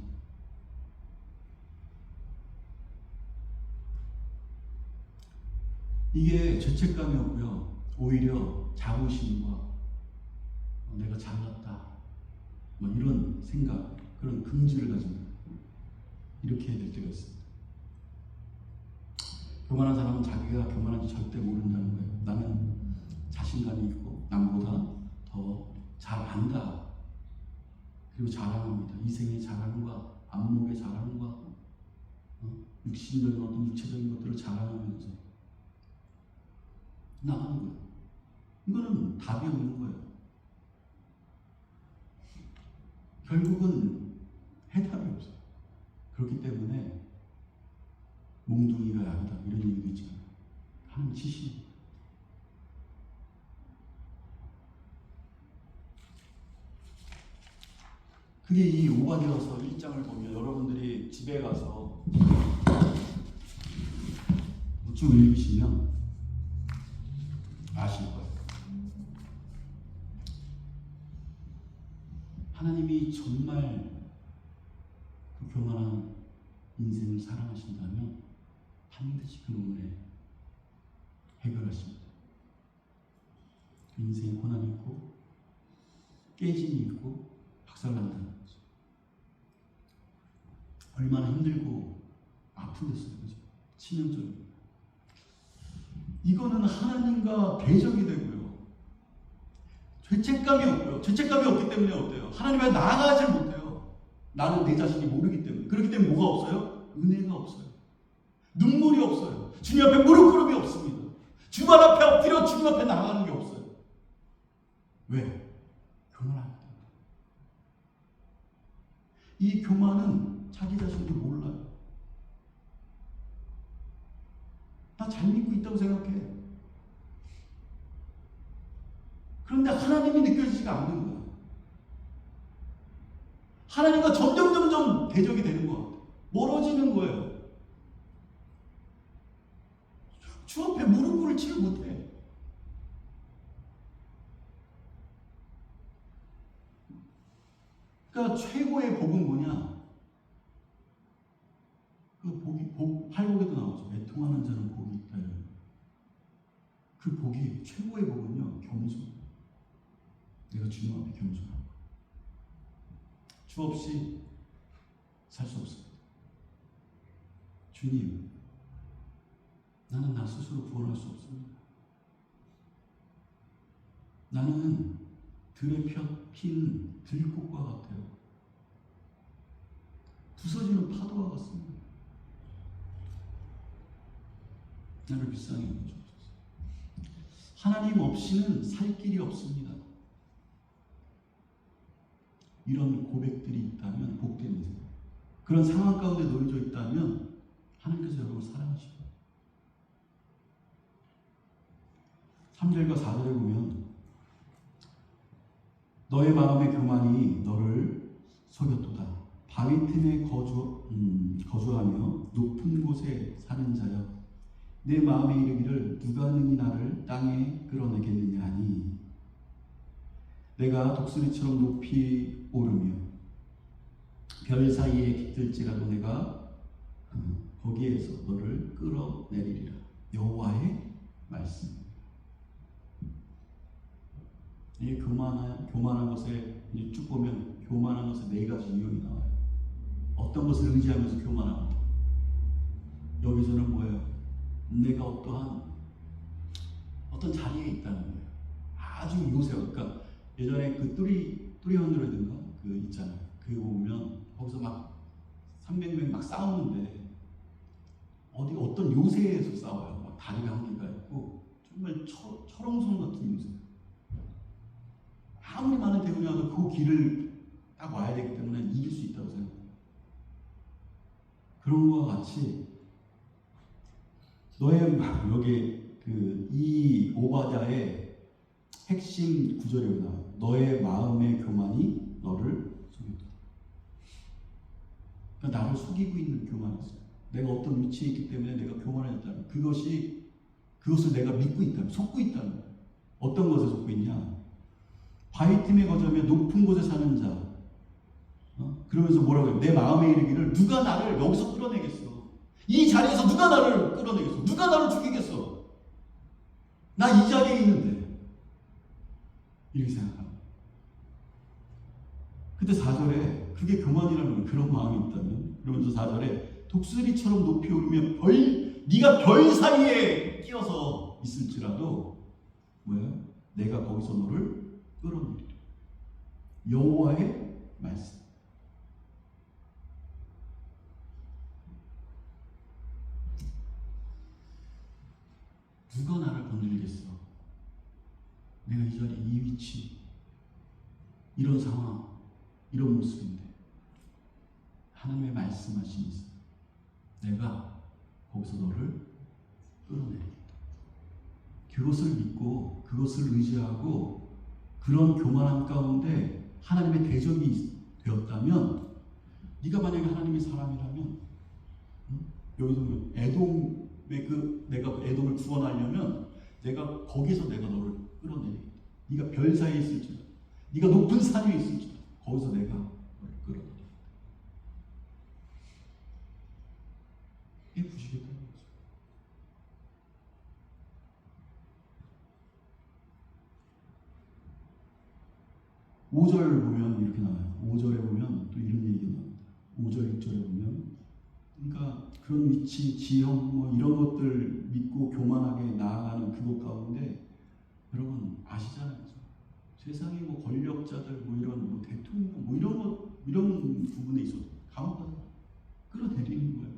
이게 죄책감이 없고요. 오히려 자부심과 내가 잘났다. 이런 생각, 그런 긍지를 가진 거예요. 이렇게 해야 될 때가 있습니다. 교만한 사람은 자기가 교만한지 절대 모른다는 거예요. 나는 자신감이 있고 남보다 더 잘 안다. 그리고 자랑합니다. 이생의 자랑과 안목의 자랑과 육신적인 어떤 육체적인 것들을 자랑하면서 나가는 거예요. 이거는 답이 없는 거예요. 결국은 해답이 없어요. 그렇기 때문에 몽둥이가 약이다 이런 얘기도 있잖아요. 하나님 치시. 그게 이 오바댜서 1장을 보면 여러분들이 집에 가서 쭉 읽으시면 아실 거예요. 하나님이 정말 그 교만한 인생을 사랑하신다면 반드시 그 문제 해결하십니다. 그 인생에 고난이 있고 깨짐이 있고 박살난다는 거죠. 얼마나 힘들고 아프겠어요. 그죠? 치명적입니다. 이거는 하나님과 대적이 되고요. 죄책감이 없고요. 죄책감이 없기 때문에 어때요? 하나님에 나아가지 못해요. 나는 내 자신이 모르기 때문에. 그렇기 때문에 뭐가 없어요? 은혜가 없어요. 눈물이 없어요. 주님 앞에 무릎 꿇음이 없습니다. 주님 앞에 엎드려 주님 앞에 나가는 게 없어요. 왜? 교만하기 때문에. 이 교만은 자기 자신도 몰라요. 나 잘 믿고 있다고 생각해. 그런데 하나님이 느껴지지가 않는 거야. 하나님과 점점 대적이 되는 것 같아. 멀어지는 거예요. 주 앞에 무릎 꿇지를 못해. 그러니까 최고의 복은 뭐냐? 그 팔복에도 나오죠. 애통하는 자는 복이 있다. 그 복이 최고의 복은요, 겸손. 내가 주님 앞에 겸손하고 주 없이 살 수 없습니다. 주님, 나는 나 스스로 구원할 수 없습니다. 나는 들에 핀 들꽃과 같아요. 부서지는 파도와 같습니다. 나를 불쌍히 여겨주옵소서. 하나님 없이는 살 길이 없습니다. 이런 고백들이 있다면 복된 인생, 그런 상황 가운데 놓여져 있다면 하나님께서 여러분을 사랑하시고 3절과 4절에 보면 너의 마음의 교만이 너를 속였도다. 바위 틈에 거주하며 높은 곳에 사는 자여, 내 마음에 이르기를 누가 능히 나를 땅에 끌어내겠느냐 하니, 내가 독수리처럼 높이 오르며 별 사이에 깃들지라도 내가 거기에서 너를 끌어내리리라. 여호와의 말씀. 이 교만한 것에 쭉 보면 교만한 것에 네 가지 유형이 나와요. 어떤 것을 의지하면서 교만합니다. 여기서는 뭐예요? 내가 어떤 자리에 있다는 거예요. 아주 요새, 그러니까 예전에 그 뚜리 헌드레드인가 그 있잖아요. 그거 보면 거기서 막 300명 막 싸우는데 어떤 요새에서 싸워요. 막 다리가 한 개가 있고 정말 철옹성 같은 요새. 아무리 많은 대군이 와도 그 길을 딱 와야 되기 때문에 이길 수 있다고 생각해요. 그런 것과 같이 너의 여기 이 오바댜의 핵심 구절이 나와요. 너의 마음의 교만이 너를 속였다. 그러니까 나를 속이고 있는 교만이 있어요. 내가 어떤 위치에 있기 때문에 내가 교만했다는, 그것을 내가 믿고 있다는, 속고 있다는 거예요. 어떤 것에 속고 있냐? 바위 틈에 거주하며 높은 곳에 사는 자. 그러면서 뭐라고 해요? 내 마음에 이르기를 누가 나를 여기서 끌어내겠어? 이 자리에서 누가 나를 끌어내겠어? 누가 나를 죽이겠어? 나 이 자리에 있는데. 이렇게 생각합니다. 근데 4절에 그게 교만이라는 그런 마음이 있다면, 그러면서 4절에 독수리처럼 높이 오르며 네가 별 사이에 끼어서 있을지라도 뭐예요? 내가 거기서 너를 끌어내리라. 여호와의 말씀. 누가 나를 건드리겠어? 내가 이 자리, 이 위치, 이런 상황, 이런 모습인데 하나님의 말씀하심이 있어. 내가 거기서 너를 끌어내리겠다. 그것을 믿고 그것을 의지하고 그런 교만함 가운데 하나님의 대적이 되었다면, 네가 만약에 하나님의 사람이라면, 여기서 보면 내가 에돔을 구원하려면 내가 거기서 내가 너를 끌어내리겠다. 네가 별 사이에 있을지라도, 네가 높은 산 위에 있을지라도 거기서 내가 너를 끌어내리겠다. 이게 부시겠다는 거죠. (5절) 보면 이렇게 나와요. 5절에 보면 또 이런 얘기가 나옵니다. 5절 6절에 보면, 그러니까 그런 위치, 지형 이런 것들 믿고 교만하게 나아가는 그것 가운데 여러분 아시잖아요. 세상에 권력자들 이런 대통령 이런 부분에 있어서 감옥 가서 끌어내리는 거예요.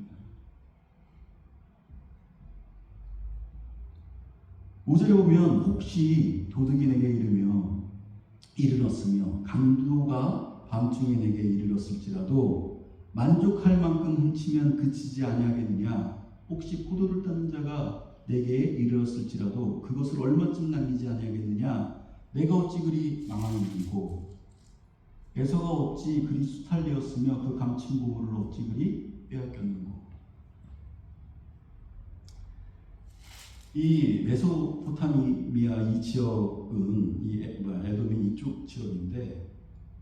5절에 보면 혹시 도둑이 내게 이르렀으며 강도가 밤중에 내게 이르렀을지라도 만족할 만큼 훔치면 그치지 아니하겠느냐? 혹시 포도를 따는 자가 내게 이르렀을지라도 그것을 얼마쯤 남기지 아니하겠느냐? 내가 어찌 그리 망하는고, 에서가 어찌 그리 수탈되었으며 그 감춘 보물을 어찌 그리 빼앗겼는고. 이 메소포타미아 이 지역은 에돔의 이쪽 지역인데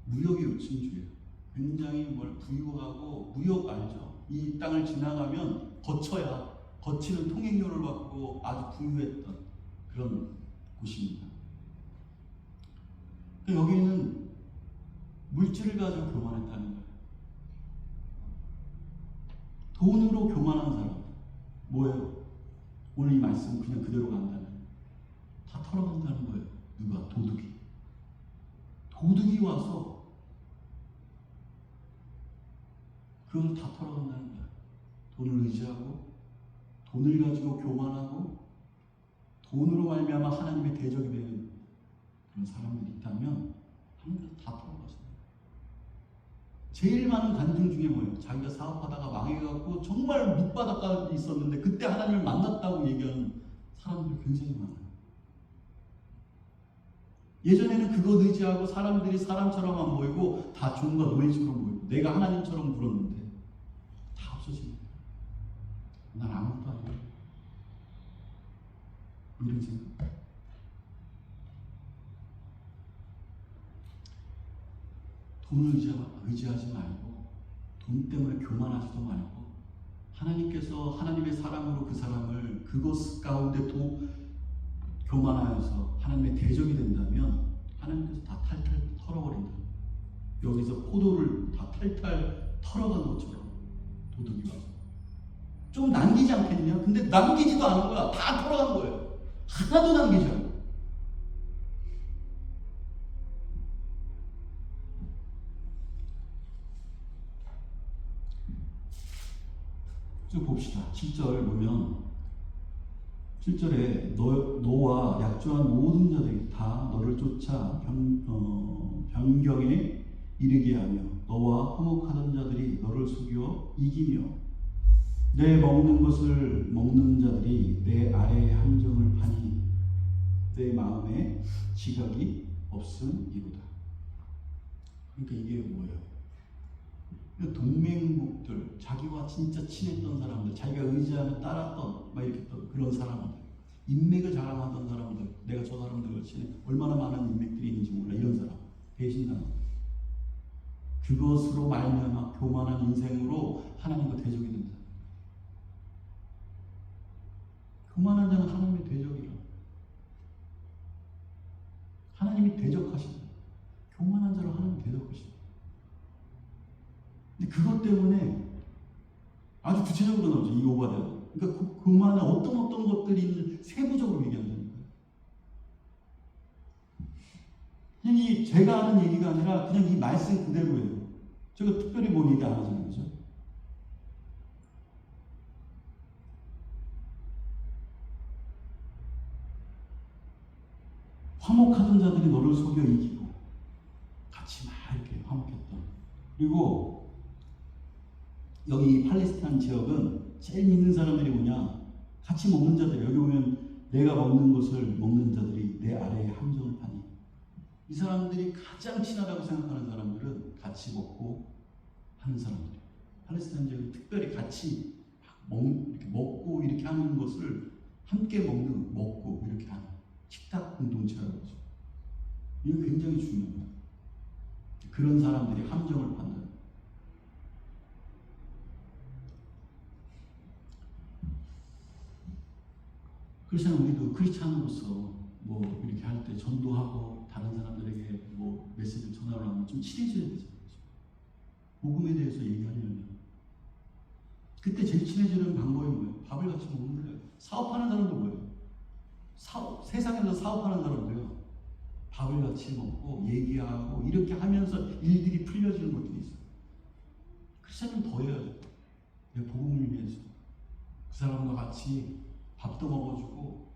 무역의 요충지예요. 굉장히 부유하고, 무역 알죠? 이 땅을 지나가면 거치는 통행료를 받고 아주 부유했던 그런 곳입니다. 그러니까 여기는 물질을 가지고 교만했다는 거예요. 돈으로 교만한 사람 뭐예요? 오늘 이 말씀 그냥 그대로 간다면 다 털어간다는 거예요. 누가? 도둑이 와서 그걸 다 털어간다는 거예요. 돈을 의지하고 돈을 가지고 교만하고 돈으로 말미암아 하나님의 대적이 되는 그런 사람들이 있다면 하나님께서 다 털어가세요. 제일 많은 간증 중에 뭐예요? 자기가 사업하다가 망해갖고 정말 밑바닥까지 있었는데 그때 하나님을 만났다고 얘기하는 사람들이 굉장히 많아요. 예전에는 그것 의지하고 사람들이 사람처럼 안 보이고 다 종과 노예처럼 보이고 내가 하나님처럼 굴었는데 다 없어집니다. 난 아무것도 아니야. 이런 생각. 돈을 의지하지 말고 돈 때문에 교만하지도 말고 하나님께서 하나님의 사랑으로 그 사람을 그것 가운데 교만하여서 하나님의 대적이 된다면 하나님께서 다 탈탈 털어버린다. 여기서 포도를 다 탈탈 털어간 것처럼 도둑이 와서 좀 남기지 않겠냐? 근데 남기지도 않은 거야. 다 털어간 거예요. 하나도 남기지 않고. 쭉 봅시다. 7절 보면 7절에 너와 약조한 모든 자들이 다 너를 쫓아 변경에 이르게 하며 너와 화목하던 자들이 너를 속여 이기며 내 먹는 것을 먹는 자들이 내 아래에 함정을 파니 내 마음에 지각이 없음이로다. 그러니까 이게 뭐예요? 동맹국들, 자기와 진짜 친했던 사람들, 자기가 의지하며 따랐던 막 이렇게 그런 사람들, 인맥을 자랑하던 사람들, 내가 저 사람들과 친해, 얼마나 많은 인맥들이 있는지 몰라. 이런 사람, 배신당한 그것으로 말미암아 교만한 인생으로 하나님과 대적이 된다. 교만한 자는 하나님의 대적이라. 하나님이 대적하신다. 교만한 자로 하나님 대적하신다. 근데 그것 때문에 아주 구체적으로 나오죠. 이 오바데가. 그러니까 그만한 어떤 것들이 세부적으로 얘기한다는 거예요. 그냥 이 제가 하는 얘기가 아니라 그냥 이 말씀 그대로예요. 제가 특별히 뭐 얘기 안 하잖아요. 그죠? 화목하던 자들이 너를 속여 이기고 같이 막 이렇게 화목했던. 그리고 여기 팔레스타인 지역은 제일 믿는 사람들이 뭐냐? 같이 먹는 자들. 여기 보면 내가 먹는 것을 먹는 자들이 내 아래에 함정을 파니. 이 사람들이 가장 친하다고 생각하는 사람들은 같이 먹고 하는 사람들이에요. 팔레스타인 지역은 특별히 같이 이렇게 먹고 이렇게 하는 것을 함께 먹고 이렇게 하는 식탁 공동체라고 하죠. 이게 굉장히 중요합니다. 그런 사람들이 함정을 판다. 그렇잖아요. 우리도 크리스찬으로서 뭐 이렇게 할 때 전도하고 다른 사람들에게 뭐 메시지를 전하려고 하면 좀 친해져야 되잖아요. 복음에 대해서 얘기하려면 그때 제일 친해지는 방법이 뭐예요? 밥을 같이 먹는 거예요. 사업하는 사람도 뭐예요? 세상에서 사업하는 사람도요. 밥을 같이 먹고 얘기하고 이렇게 하면서 일들이 풀려지는 것들이 있어요. 크리스찬은 더 해야죠. 내 복음을 위해서 그 사람과 같이 밥도 먹어주고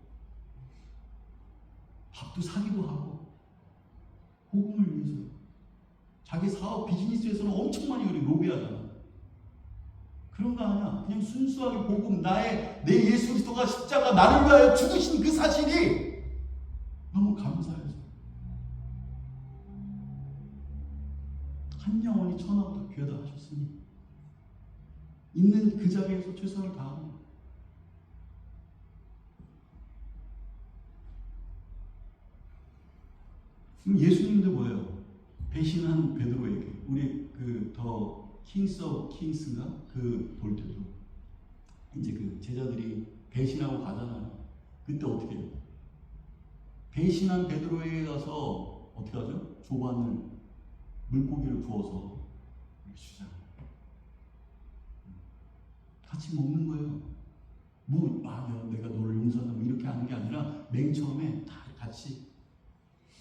밥도 사기도 하고 복음을 위해서 자기 사업 비즈니스에서는 엄청 많이 우리 로비하잖아. 그런 거 아니야. 그냥 순수하게 복음 내 예수 그리스도가 십자가 나를 위하여 죽으신 그 사실이 너무 감사해서 한 영혼이 천하보다 귀하다 하셨으니 있는 그 자리에서 최선을 다하는 거예요. 예수님도 뭐예요? 배신한 베드로에게 우리 더 킹스 오브 킹스인가 그 볼 때도 이제 그 제자들이 배신하고 가잖아요. 그때 어떻게 해요? 배신한 베드로에게 가서 어떻게 하죠? 조반을 물고기를 구워서 주자. 같이 먹는 거예요. 내가 너를 용서한다 이렇게 하는 게 아니라 맨 처음에 다 같이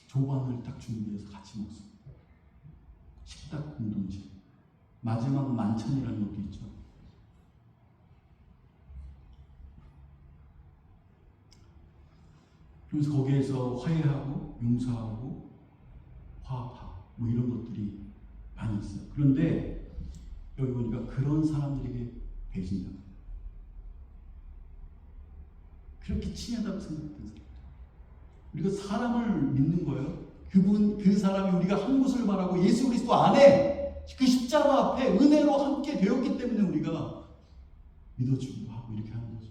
조반을 딱 준비해서 같이 먹습니다. 식탁 공동체. 마지막 만찬이라는 것도 있죠. 그래서 거기에서 화해하고 용서하고 화합하고 이런 것들이 많이 있어요. 그런데 여기 보니까 그런 사람들에게 배신자. 그렇게 친하다고 생각했던 사람. 우리가 사람을 믿는 거예요. 그 사람이 우리가 한 곳을 바라고 예수 그리스도 안에 그 십자가 앞에 은혜로 함께 되었기 때문에 우리가 믿어주기도 하고 이렇게 하는 거죠.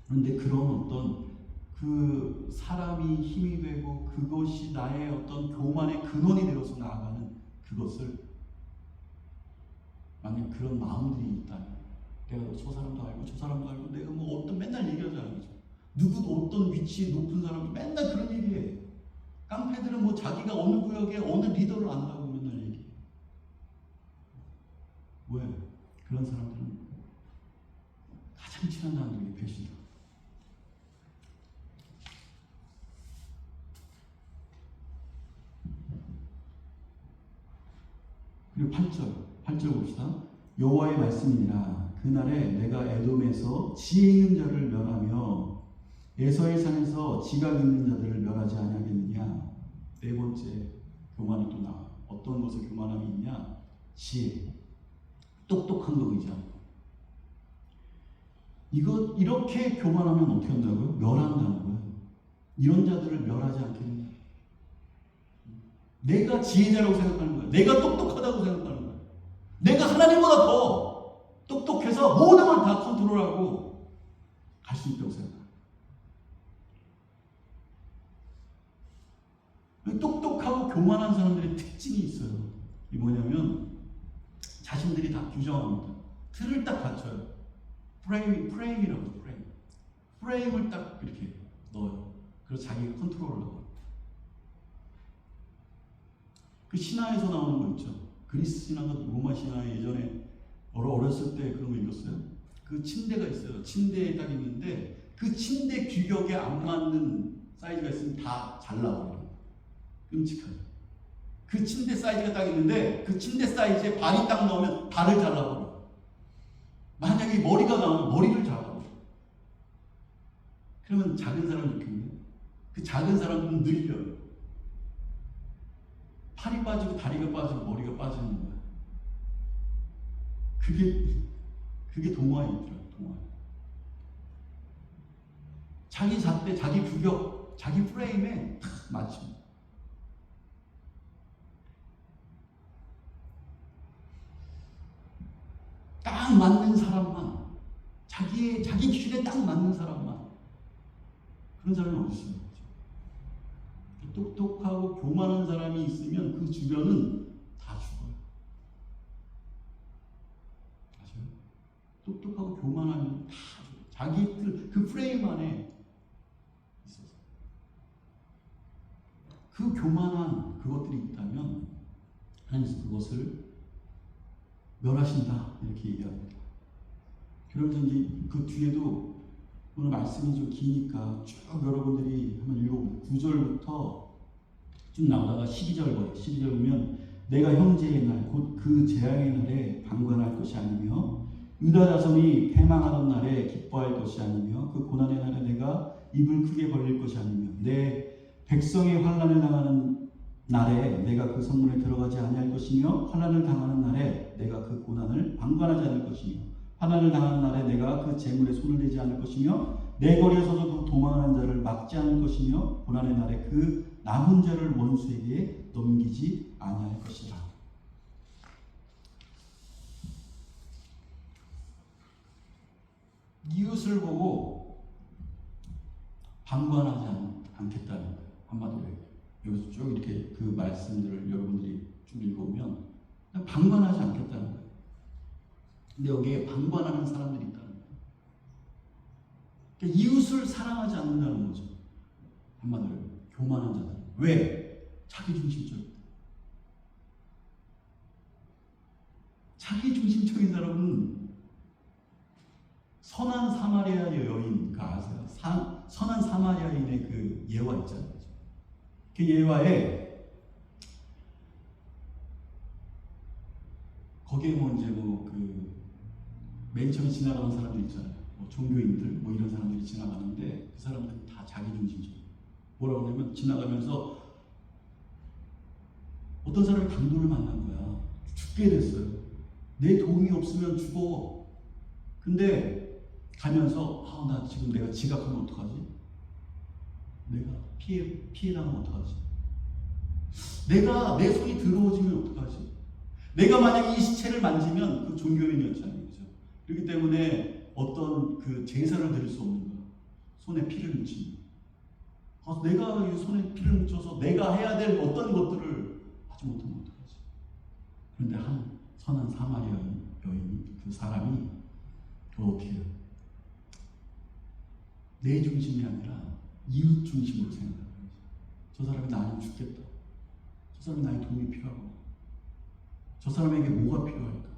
그런데 그런 어떤 그 사람이 힘이 되고 그것이 나의 어떤 교만의 근원이 되어서 나아가는 그것을 만약 그런 마음들이 있다면 내가 저 사람도 알고 저 사람도 알고 내가 뭐 어떤 맨날 얘기하잖아요. 누구도 어떤 위치에 높은 사람이 맨날 그런 얘기해. 깡패들은 뭐 자기가 어느 구역에 어느 리더를 안다고 맨날 얘기해. 왜? 그런 사람들은 가장 친한 사람들에게 배신다. 그리고 8절 봅시다. 여호와의 말씀이니라. 그날에 내가 에돔에서 지혜 있는 자를 멸하며 에서의 산에서 지각 있는 자들을 멸하지 아니하겠느냐. 네 번째 교만이 또 나와. 어떤 것에 교만함이 있냐? 지혜. 똑똑한 거 의지하는 거. 이렇게 교만하면 어떻게 한다고요? 멸한다는 거예요. 이런 자들을 멸하지 않겠느냐. 내가 지혜자라고 생각하는 거야. 내가 똑똑하다고 생각하는 거야. 내가 하나님보다 더 똑똑해서 모든 걸 다 컨트롤하고 갈 수 있다고 생각해요. 똑똑하고 교만한 사람들의 특징이 있어요. 이 뭐냐면 자신들이 다 규정합니다. 틀을 딱 갖춰요. 프레임이라고 프레임. 프레임을 딱 이렇게 넣어요. 그래서 자기가 컨트롤을 하고. 그 신화에서 나오는 거 있죠. 그리스 신화가 로마 신화 예전에 어렸을 때 그런 거 읽었어요. 그 침대가 있어요. 침대에 딱 있는데 그 침대 규격에 안 맞는 사이즈가 있으면 다 잘라버려요. 끔찍하죠. 그 침대 사이즈가 딱 있는데 그 침대 사이즈에 발이 딱 나오면 발을 잘라버려요. 만약에 머리가 나오면 머리를 잘라버려요. 그러면 작은 사람이 좋겠네요. 그 작은 사람은 늘려요. 팔이 빠지고 다리가 빠지고 머리가 빠지는 거야. 그게 동화이더라고요. 동화. 자기 잣대, 자기 규격, 자기 프레임에 탁 맞춥니다. 딱 맞는 사람만, 자기 기준에 딱 맞는 사람만. 그런 사람이 어디 있어요? 똑똑하고 교만한 사람이 있으면 그 주변은 다 죽어요. 아시죠? 똑똑하고 교만하면 다 죽어요. 자기 그 프레임 안에 있어서. 그 교만한 그것들이 있다면 하나님께서 그것을 멸하신다 이렇게 얘기합니다. 그러면서 이제 그 뒤에도 오늘 말씀이 좀 기니까 쭉 여러분들이 한번 읽어보세요. 9절부터 쭉 나오다가 12절 거예요. 12절 보면 내가 형제의 날 곧 그 재앙의 날에 방관할 것이 아니며 유다 자손이 패망하던 날에 기뻐할 것이 아니며 그 고난의 날에 내가 입을 크게 벌릴 것이 아니며 내 백성의 환난을 당하는 날에 내가 그 성문에 들어가지 아니할 것이며 환난을 당하는 날에 내가 그 고난을 방관하지 않을 것이며 환난을 당하는 날에 내가 그 재물에 손을 대지 않을 것이며 내 거리에 서서 그 도망하는 자를 막지 않을 것이며 고난의 날에 그 남은 자를 원수에게 넘기지 아니할 것이라. 이웃을 보고 방관하지 않겠다는 거예요. 한마디로 여기서 쭉 이렇게 그 말씀들을 여러분들이 쭉 읽어보면 그냥 방관하지 않겠다는 거예요. 근데 여기에 방관하는 사람들이 있다는 거예요. 그러니까 이웃을 사랑하지 않는다는 거죠. 한마디로 교만한 자들. 왜? 자기중심적이다. 자기중심적인 사람은 선한 사마리아 여인, 그 아세요? 선한 사마리아인의 그 예화 있잖아요. 그 예화에 거기에 뭐 이제 맨 처음에 지나가는 사람들 있잖아요. 뭐 종교인들 뭐 이런 사람들이 지나가는데 그 사람들은 다 자기중심적이에요. 뭐라고 하냐면 지나가면서 어떤 사람이 강도를 만난 거야. 죽게 됐어요. 내 도움이 없으면 죽어. 근데 가면서 나 지금 내가 지각하면 어떡하지? 내가 피해 나면 어떡하지? 내가 내 손이 더러워지면 어떡하지? 내가 만약에 이 시체를 만지면 그 종교인이었잖아요. 그죠? 그렇기 때문에 어떤 그 제사를 드릴 수 없는 거야. 손에 피를 묻히는. 내가 이 손에 피를 묻혀서 내가 해야 될 어떤 것들을 하지 못하면 어떡하지? 그런데 한 선한 사마리아 여인, 그 사람이 어떻게 해요? 내 중심이 아니라 이웃 중심으로 생각하는 거죠. 저 사람이 나는 죽겠다. 저 사람이 나의 도움이 필요하고 저 사람에게 뭐가 필요할까?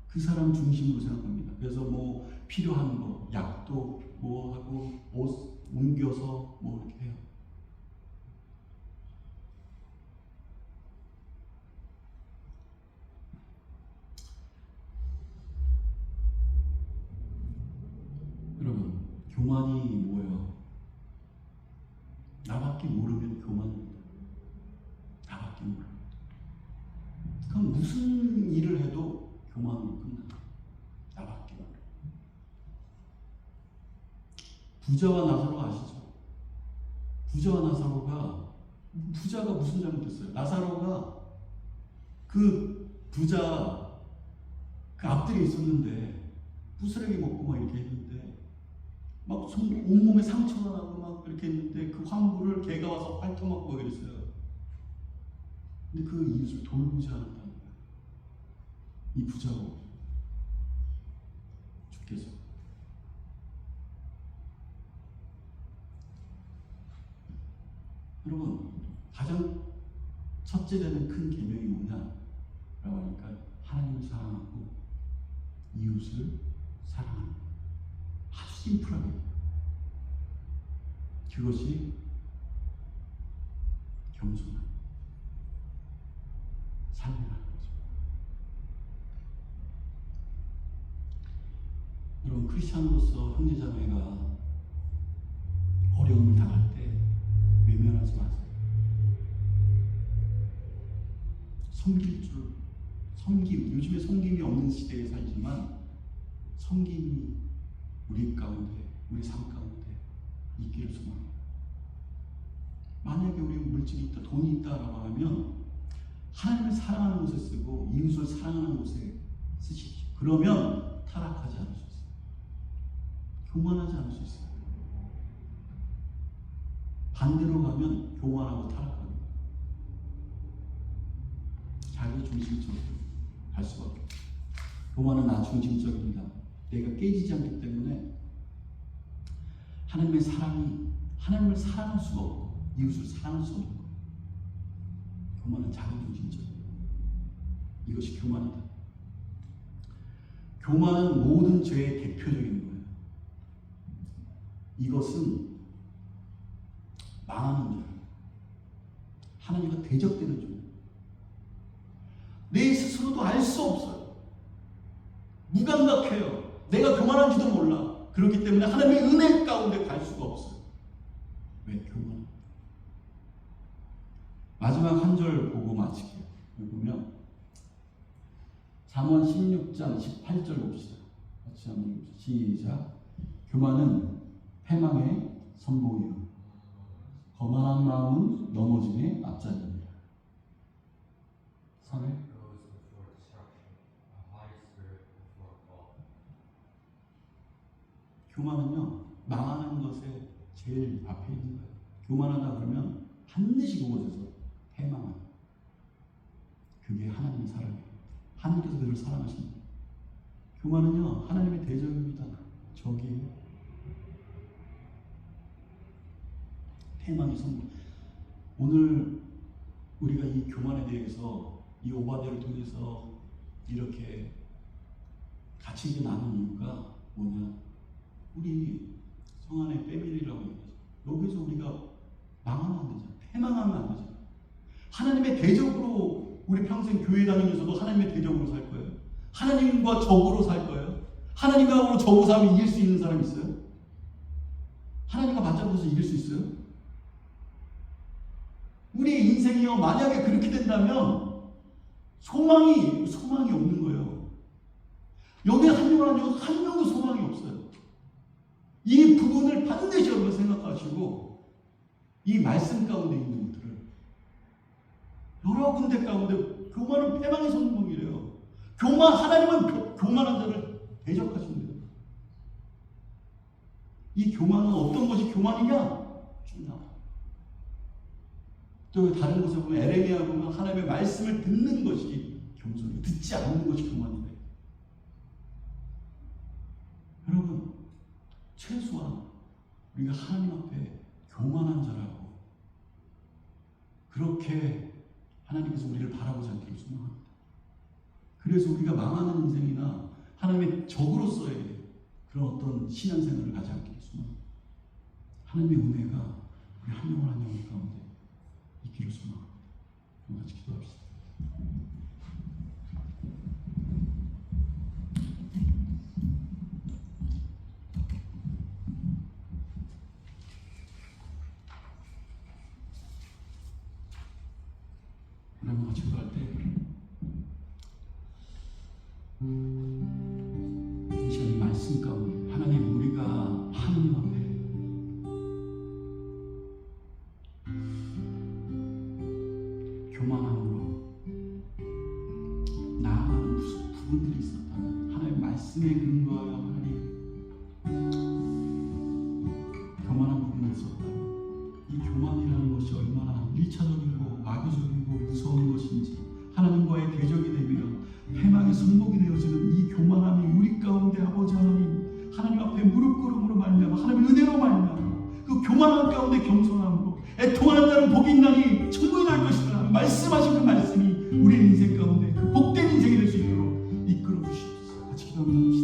그 사람 중심으로 생각합니다. 그래서 뭐 필요한 거, 약도 뭐 하고 옷 옮겨서 뭐 이렇게 해요. 여러분, 교만이 뭐예요? 나밖에 모르면 교만입니다. 나밖에 모르면. 그럼 무슨 일을 해도 교만으로 끝나. 나밖에 모르면. 부자와 나사로 아시죠? 부자와 나사로가 부자가 무슨 잘못했어요? 나사로가 그 부자 그 앞들에 있었는데 부스러기 먹고 막 이렇게 했는데 막 온몸에 상처가 나고 막 그렇게 했는데 그 황부를 개가 와서 핥아먹고 그랬어요. 근데 그 이웃을 돌보지 않았다는 거예요. 이 부자가 주께서 여러분 가장 첫째 되는 큰 계명이 뭐냐라고 하니까 하나님을 사랑하고 이웃을 사랑하는 아주 심플하게 그것이 겸손한 삶이라는 거죠. 여러분 크리스찬으로서 형제자매가 어려움을 당할 때 외면하지 마세요. 요즘에 섬김이 없는 시대에 살지만 섬김이 우리 가운데, 우리 삶 가운데 있기를 소망해요. 만약에 우리 물질이 있다, 돈이 있다라고 하면 하나님을 사랑하는 곳에 쓰고 이웃을 사랑하는 곳에 쓰십시오. 그러면 타락하지 않을 수 있어요. 교만하지 않을 수 있어요. 반대로 가면 교만하고 타락하는 거예요. 자기 중심적으로 갈 수밖에 없어요. 교만은 나 중심적입니다. 내가 깨지지 않기 때문에 하나님의 사랑이 하나님을 사랑할 수가 없고 이웃을 사랑할 수 없는 거예요. 교만은 자기 중심적이에요. 이것이 교만이다. 교만은 모든 죄의 대표적인 거예요. 이것은 망하는 죄예요. 하나님과 대적되는 죄예요. 내 스스로도 알 수 없어요. 무감각해요. 내가 교만한지도 몰라. 그렇기 때문에 하나님의 은혜 가운데 갈 수가 없어요. 왜? 교만. 마지막 한 절 보고 마칠게요. 여기 보면 잠언 16장 18절 봅시다. 같이 한번 시작. 교만은 패망의 선봉이요 거만한 마음은 넘어짐의 앞자리입니다. 3회 교만은요 망하는 것에 제일 앞에 있는 거예요. 교만하다 그러면 반드시 그곳에서 패망하는. 그게 하나님의 사랑이에요. 하나님께서 그를 사랑하십니다. 교만은요 하나님의 대적입니다. 적이에요. 패망의 선물. 오늘 우리가 이 교만에 대해서 이 오바댜를 통해서 이렇게 같이 이제 나눈 이유가 뭐냐? 우리 성안의 패밀리라고 얘기하죠. 여기서 우리가 망하면 안 되잖아. 패망하면 안 되잖아. 하나님의 대적으로 우리 평생 교회 다니면서도 하나님의 대적으로 살 거예요. 하나님과 적으로 살 거예요. 하나님과 적으로 살면 이길 수 있는 사람 있어요? 하나님과 맞잡아서 이길 수 있어요? 우리의 인생이요, 만약에 그렇게 된다면 소망이 없는 거예요. 여기 한 명도 소망이 없어요. 이 부분을 반드시 여러분 생각하시고 이 말씀 가운데 있는 것들을 여러 군데 가운데 교만은 패망의 선봉이래요. 하나님은 교만한 자를 대적하십니다. 이 교만은 어떤 것이 교만이냐? 쭉 나와. 또 다른 곳에 보면 에레미야 보면 하나님의 말씀을 듣는 것이 겸손이고 듣지 않는 것이 교만이래. 여러분, 최소한 우리가 하나님 앞에 교만한 자라고 그렇게 하나님께서 우리를 바라보지 않기를 소망합니다. 그래서 우리가 망하는 인생이나 하나님의 적으로서의 그런 어떤 신앙생활을 가지 않기를 소망합니다. 하나님의 은혜가 우리 한 영혼 한 영혼 가운데 있기를 소망합니다. 같이 기도합시다. 우리 같이 기도할 때 이 시간 말씀 가운데 하나님, 우리가 하나님 앞에 교만함으로 나아가는 무슨 부분들이 있었다면 하나님 말씀에 근거하여 하나님 교만한 부분이 있었다면 이 교만이라는 것이 얼마나 1차적이고 마귀적이고 무서운 것인지, 하나님과의 대적이 되며 패망의 선복이 되어지는 이 교만함이 우리 가운데 아버지 하나님 앞에 무릎 꿇음으로 말미암아 하나님의 은혜로 말미암아 그 교만함 가운데 겸손함으로 애통하는 자는 복이 있나니 천국이 될 것이다 말씀하신 그 말씀이 우리의 인생 가운데 그 복된 인생이 될 수 있도록 이끌어 주시옵소서. 같이 기도합니다.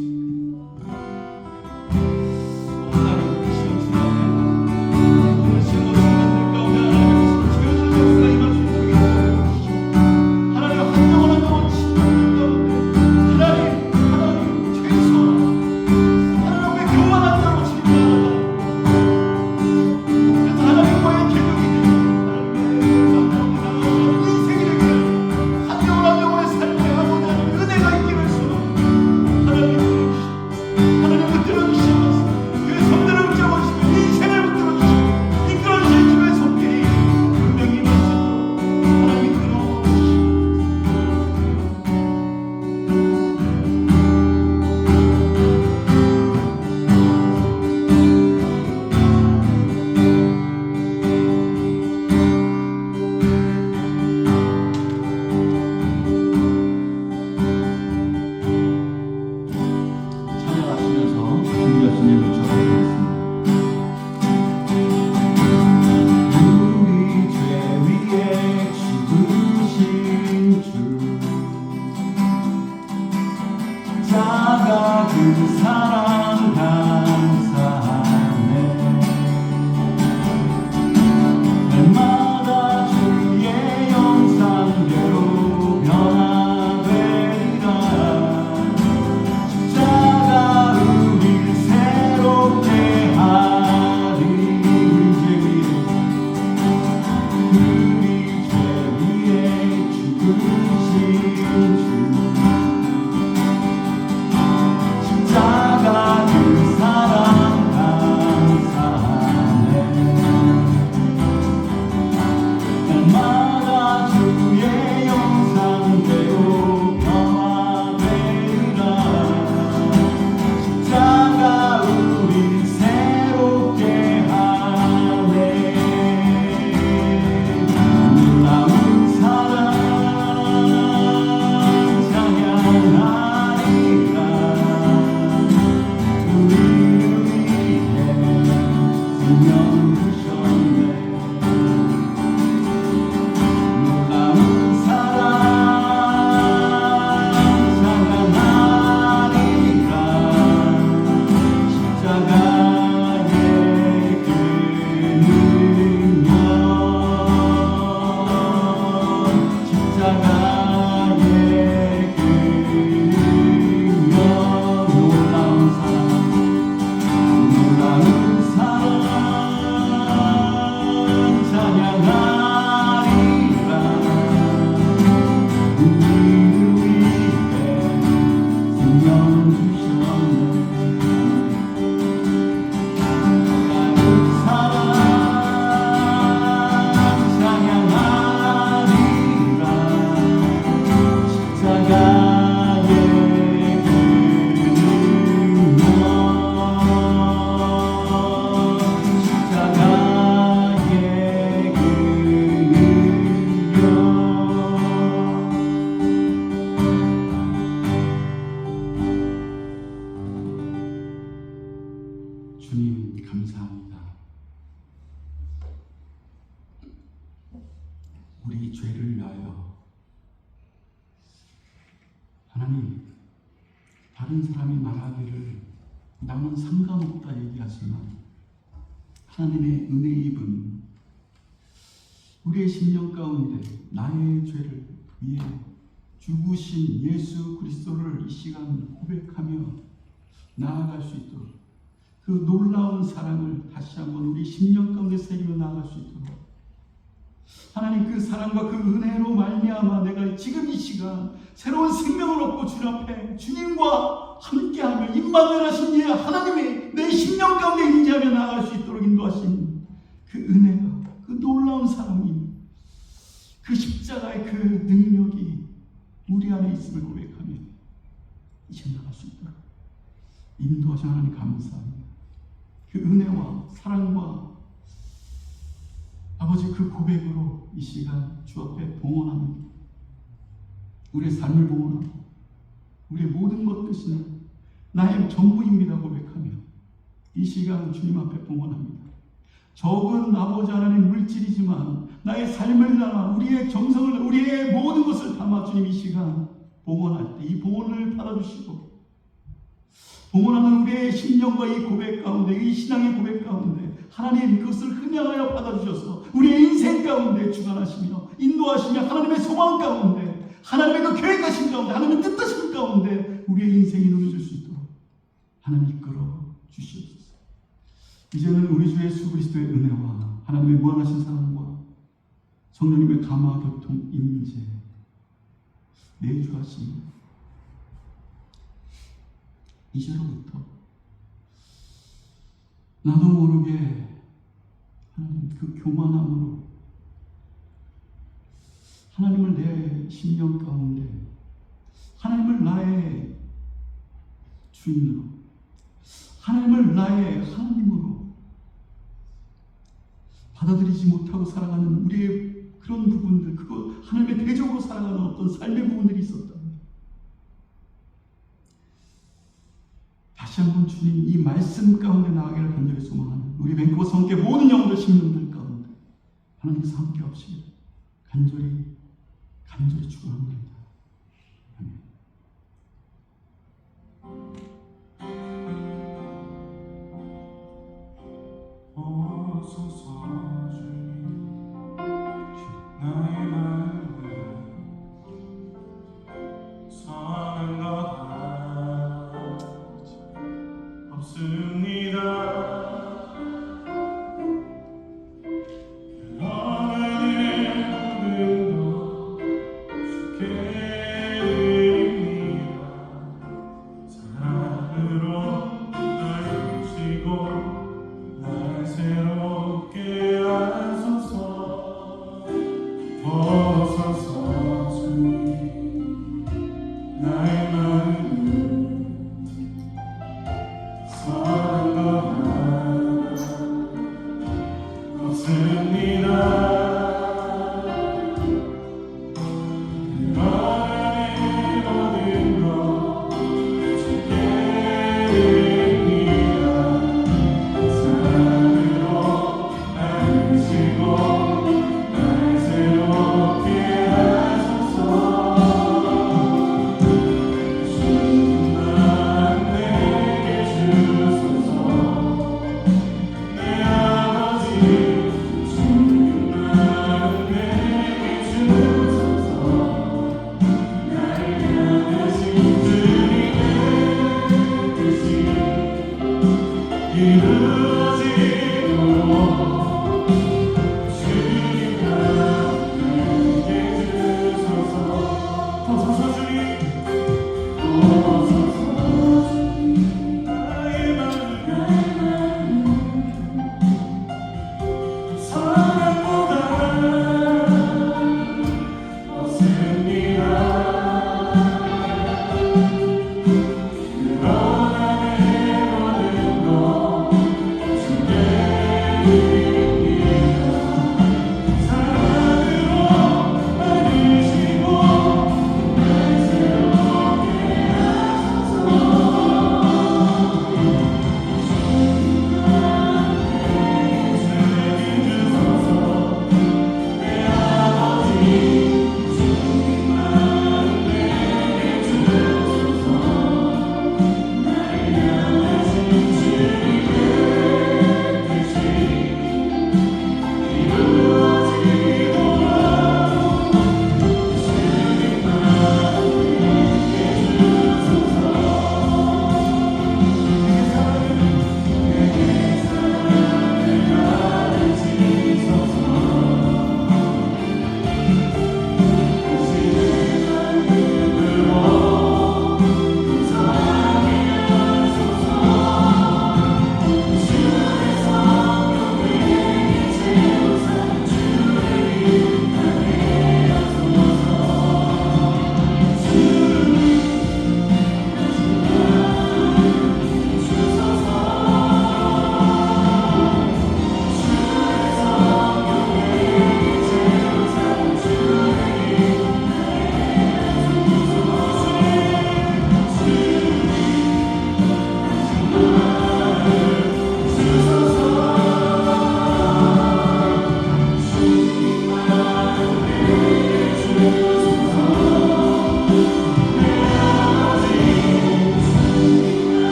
하나님과의 계획이 되고 하나님과의 인생이 되고 한 영혼 한 영혼의 주님 감사합니다. 우리 죄를 위하여 하나님, 다른 사람이 말하기를 나는 상관없다 얘기하지만 하나님의 은혜 입은 우리의 심령 가운데 나의 죄를 위해 죽으신 예수 그리스도를 이 시간 고백하며 나아갈 수 있도록, 그 놀라운 사랑을 다시 한번 우리 심령 가운데 새기며 나아갈 수 있도록 하나님, 그 사랑과 그 은혜로 말미암아 내가 지금 이 시간 새로운 생명을 얻고 주님 앞에 주님과 함께하며 임마누엘 하신 예 하나님이 내 심령 가운데 임재하며 나아갈 수 있도록 인도하신 그 은혜가, 그 놀라운 사랑이, 그 십자가의 그 능력이 우리 안에 있음을 고백하며 이제 나갈 수 있도록 인도하신 하나님 감사합니다. 그 은혜와 사랑과 아버지 그 고백으로 이 시간 주 앞에 봉헌합니다. 우리의 삶을 봉헌하고 우리의 모든 것 되시는 나의 전부입니다 고백하며 이 시간 주님 앞에 봉헌합니다. 적은 아버지 하나님 물질이지만 나의 삶을 담아 우리의 정성을, 우리의 모든 것을 담아 주님 이 시간 봉헌할 때 이 봉헌을 받아주시고, 봉헌하는 우리의 심령과 이 고백 가운데, 이 신앙의 고백 가운데 하나님 그것을 흠양하여 받아주셔서 우리의 인생 가운데 주관하시며 인도하시며 하나님의 소망 가운데, 하나님의 그 계획하신 가운데, 하나님의 뜻하신 가운데 우리의 인생이 누려질 수 있도록 하나님 이끌어 주시옵소서. 이제는 우리 주 예수 그리스도의 은혜와 하나님의 무한하신 사랑과 성령님의 감화 교통 임재 내주하시며 이제로부터 나도 모르게 하나님 그 교만함으로 하나님을 내 심령 가운데, 하나님을 나의 주인으로, 하나님을 나의 하나님으로 받아들이지 못하고 살아가는 우리의 그런 부분들, 그거 하나님의 대적으로 살아가는 어떤 삶의 부분들이 있었다. 다시 한번 주님 이 말씀 가운데 나아가기를 간절히 소망하는 우리 밴크와 성계 모든 영혼들 심령들 가운데 하나님께서 함께 하시기를 간절히 축원합니다. 아멘. 오소서 주님, 나의 마음을 선한 것 없습니다.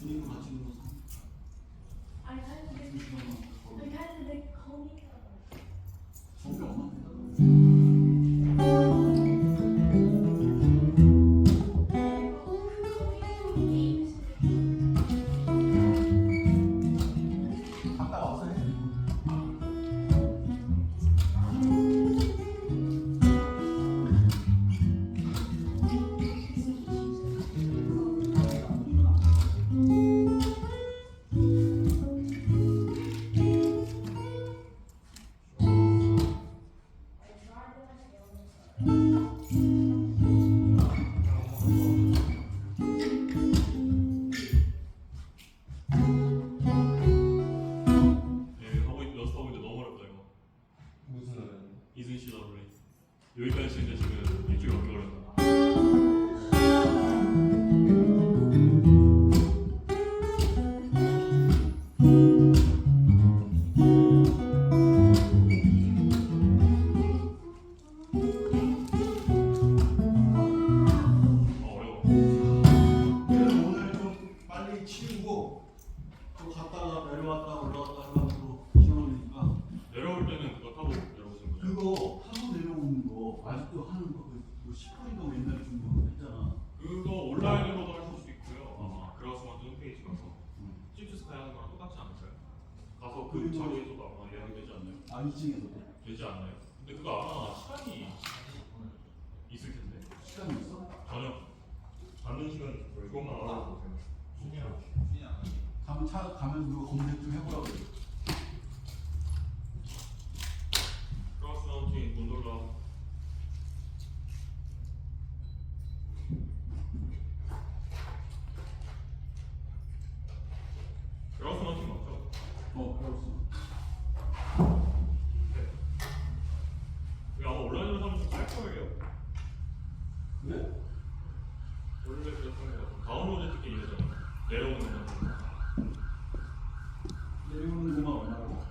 준이도 같이 눌러서. 아니 하는데 아니 하는데 거기가 성격 엄마한테 해달라고. 갔다 와서 해. 연습하고 있는데 너무 어렵다 이거. 무슨 노래? 이승 씨 러블리. 여기까지 치는데 지금 일주일 넘게 걸렸다. 어려워. 그래서 오늘 좀 빨리 치우고 또 갔다가 내려왔다 올라왔다 하려고 또 시험이니까 내려올 때는 그거 타고 내려오신 거죠? 그거 타고 내려오는 거 아직도 하는 거 그 10분인가 옛날에 준 거 했잖아. 그거 온라인으로도 하실 수 있고요. 아마 그라스먼트 홈페이지 가서 찝스카이 하는 거랑 똑같지 않을까요? 가서 그 그리고- 자리에서도 아마 예약이 되지 않나요? 아 2층에서도 되지 않나요? 근데 그거 아마 시간이 있을 텐데 시간이 있어? 저녁 받는 시간이 있어요. 그것만 알아보세요. 가면 가면 그거 검색 좀 해보라고 그래. 크로스 마운틴 곤돌라. 크로스 마운틴 맞죠? 그렇어. 네. 이거 아마 온라인으로 사면 좀 쌀 거예요. 그래? 원래 그랬던 것 같아요. 다운로드 티켓 이거잖아요. 내려오는 것만. 내려오는 것만 얼마라고?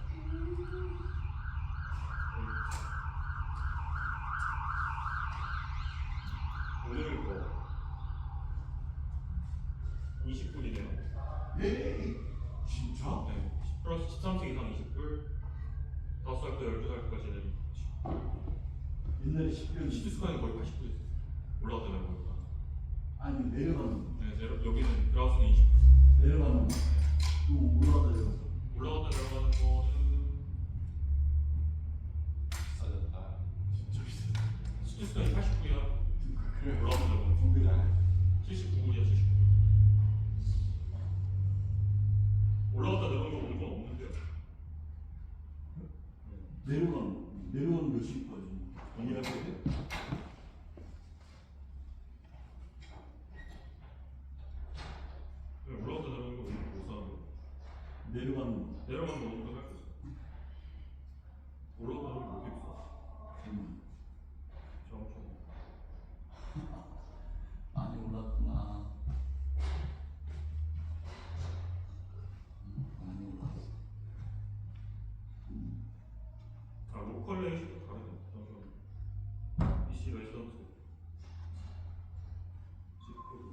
오늘은 뭐 20불이네요. 예? 진짜? 네. 플러스 13세 이상 20불. 5살부터 12살까지는 옛날에 10년 시트스카이는 거의 80불 있어요. 올라갔다 내려오니까. 아니 내려가는 거. 네, 여기는 그라우스는 20불. 내려가는 거. 또 올라가다 내려가서. 올라갔다 내려가는 거는 비싸졌다. 진짜 비싸요. 시트스카이 80불이야. 그래. 올라갔다 내려가는 거. 그래. 79불이야, 79불. 올라갔다 내려오는 거 오늘 건 없는데요. 내려가는 몇 시까지? 이해할 때? 네, 올라갔다 내려오는 거 오늘 못 사는 거. 내려가는 거. 내려가는 거 오늘 살수 있어. 올라갔다 내려오는 거 어떻게 비싸? 저 엄청. 많이 올랐구나. 많이 올랐어. 아, 로컬 레이시도 다르네. 잠시만. BC 레지던트. 10불.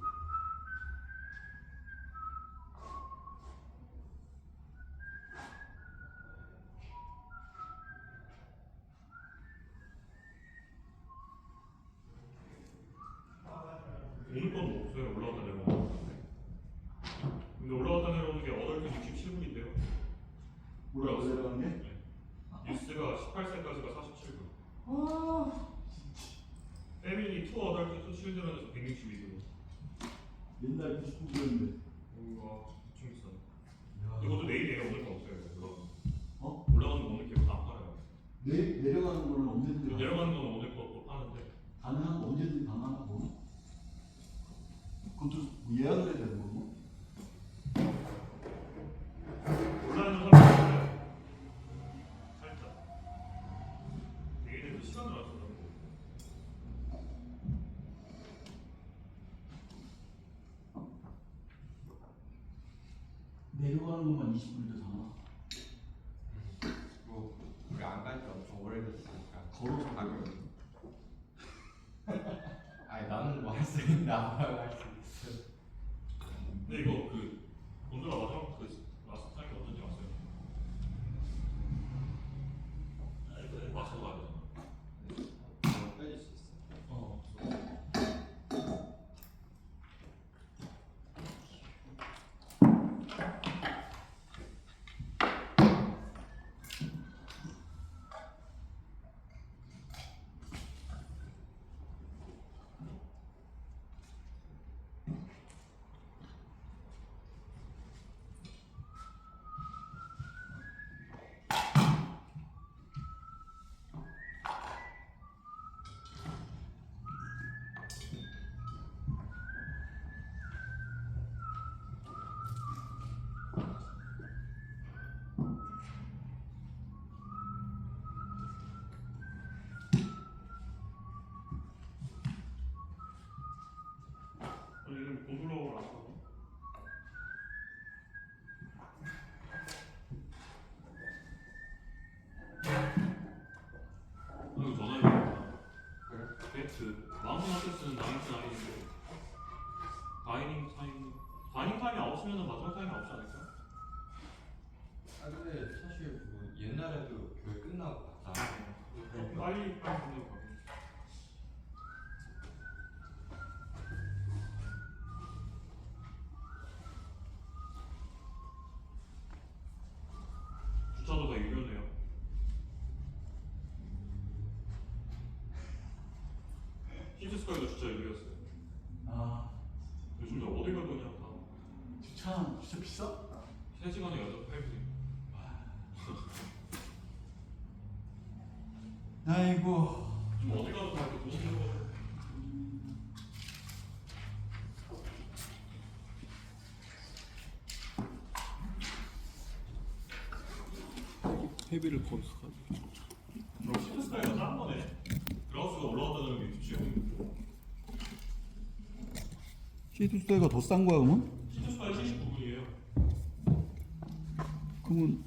오늘 건 없어요. 올라갔다 내려오는 거. 근데 올라갔다 내려오는 게 어덜트 67불인데요. 올라가 내려가는 게? 네. 뉴스가 18세까지가 47불. 아, 패밀리 투 어덜트 투 칠드런에서 162불. 옛날 99불이었는데. 여기가 엄청 비싸네. 이것도 내일이에요. 오늘 건 없어요. 올라가는 거. 어? 올라가는 거 오늘 계속 안 팔아요. 내려가는 거는 언제든지 내려가는 건 오늘 것도 파는데 가능한 거 언제든지 가능하고. 그것도 예약을 해야 되는 거고. 온라인으로 사면 되는데 살짝 얘네들 시간을 안 써서 내려가는 것만 20불이잖아. 뭐 우리 안 간 지 엄청 오래됐으니까. 걸어서 가격. 아니 나는 뭐 할 수 있는데 아빠가 할 수 있어. 근데 이거 그 없으면 마지막 타임이 없지 않을까? 아 근데 사실 뭐 옛날에도 교회 끝나고 갔잖아요. 빨리 끝내고 가고. 주차도 다 유료네요. 시티스퀘어도 주차 유료였어요. 아 요즘 어디 갈 거냐 다. 주차 비싸? 3시간에 8분이. 아이고 좀 어디 가도 다 이렇게 도시는 거. 회비를 거기서 가지고. 그럼 시티스퀘어가 싼 거네. 그라우스가 올라왔다는 게 규칙이고. 시티스퀘어가 더 싼 거야 그러면? 시티스퀘어 79분이에요. 그러면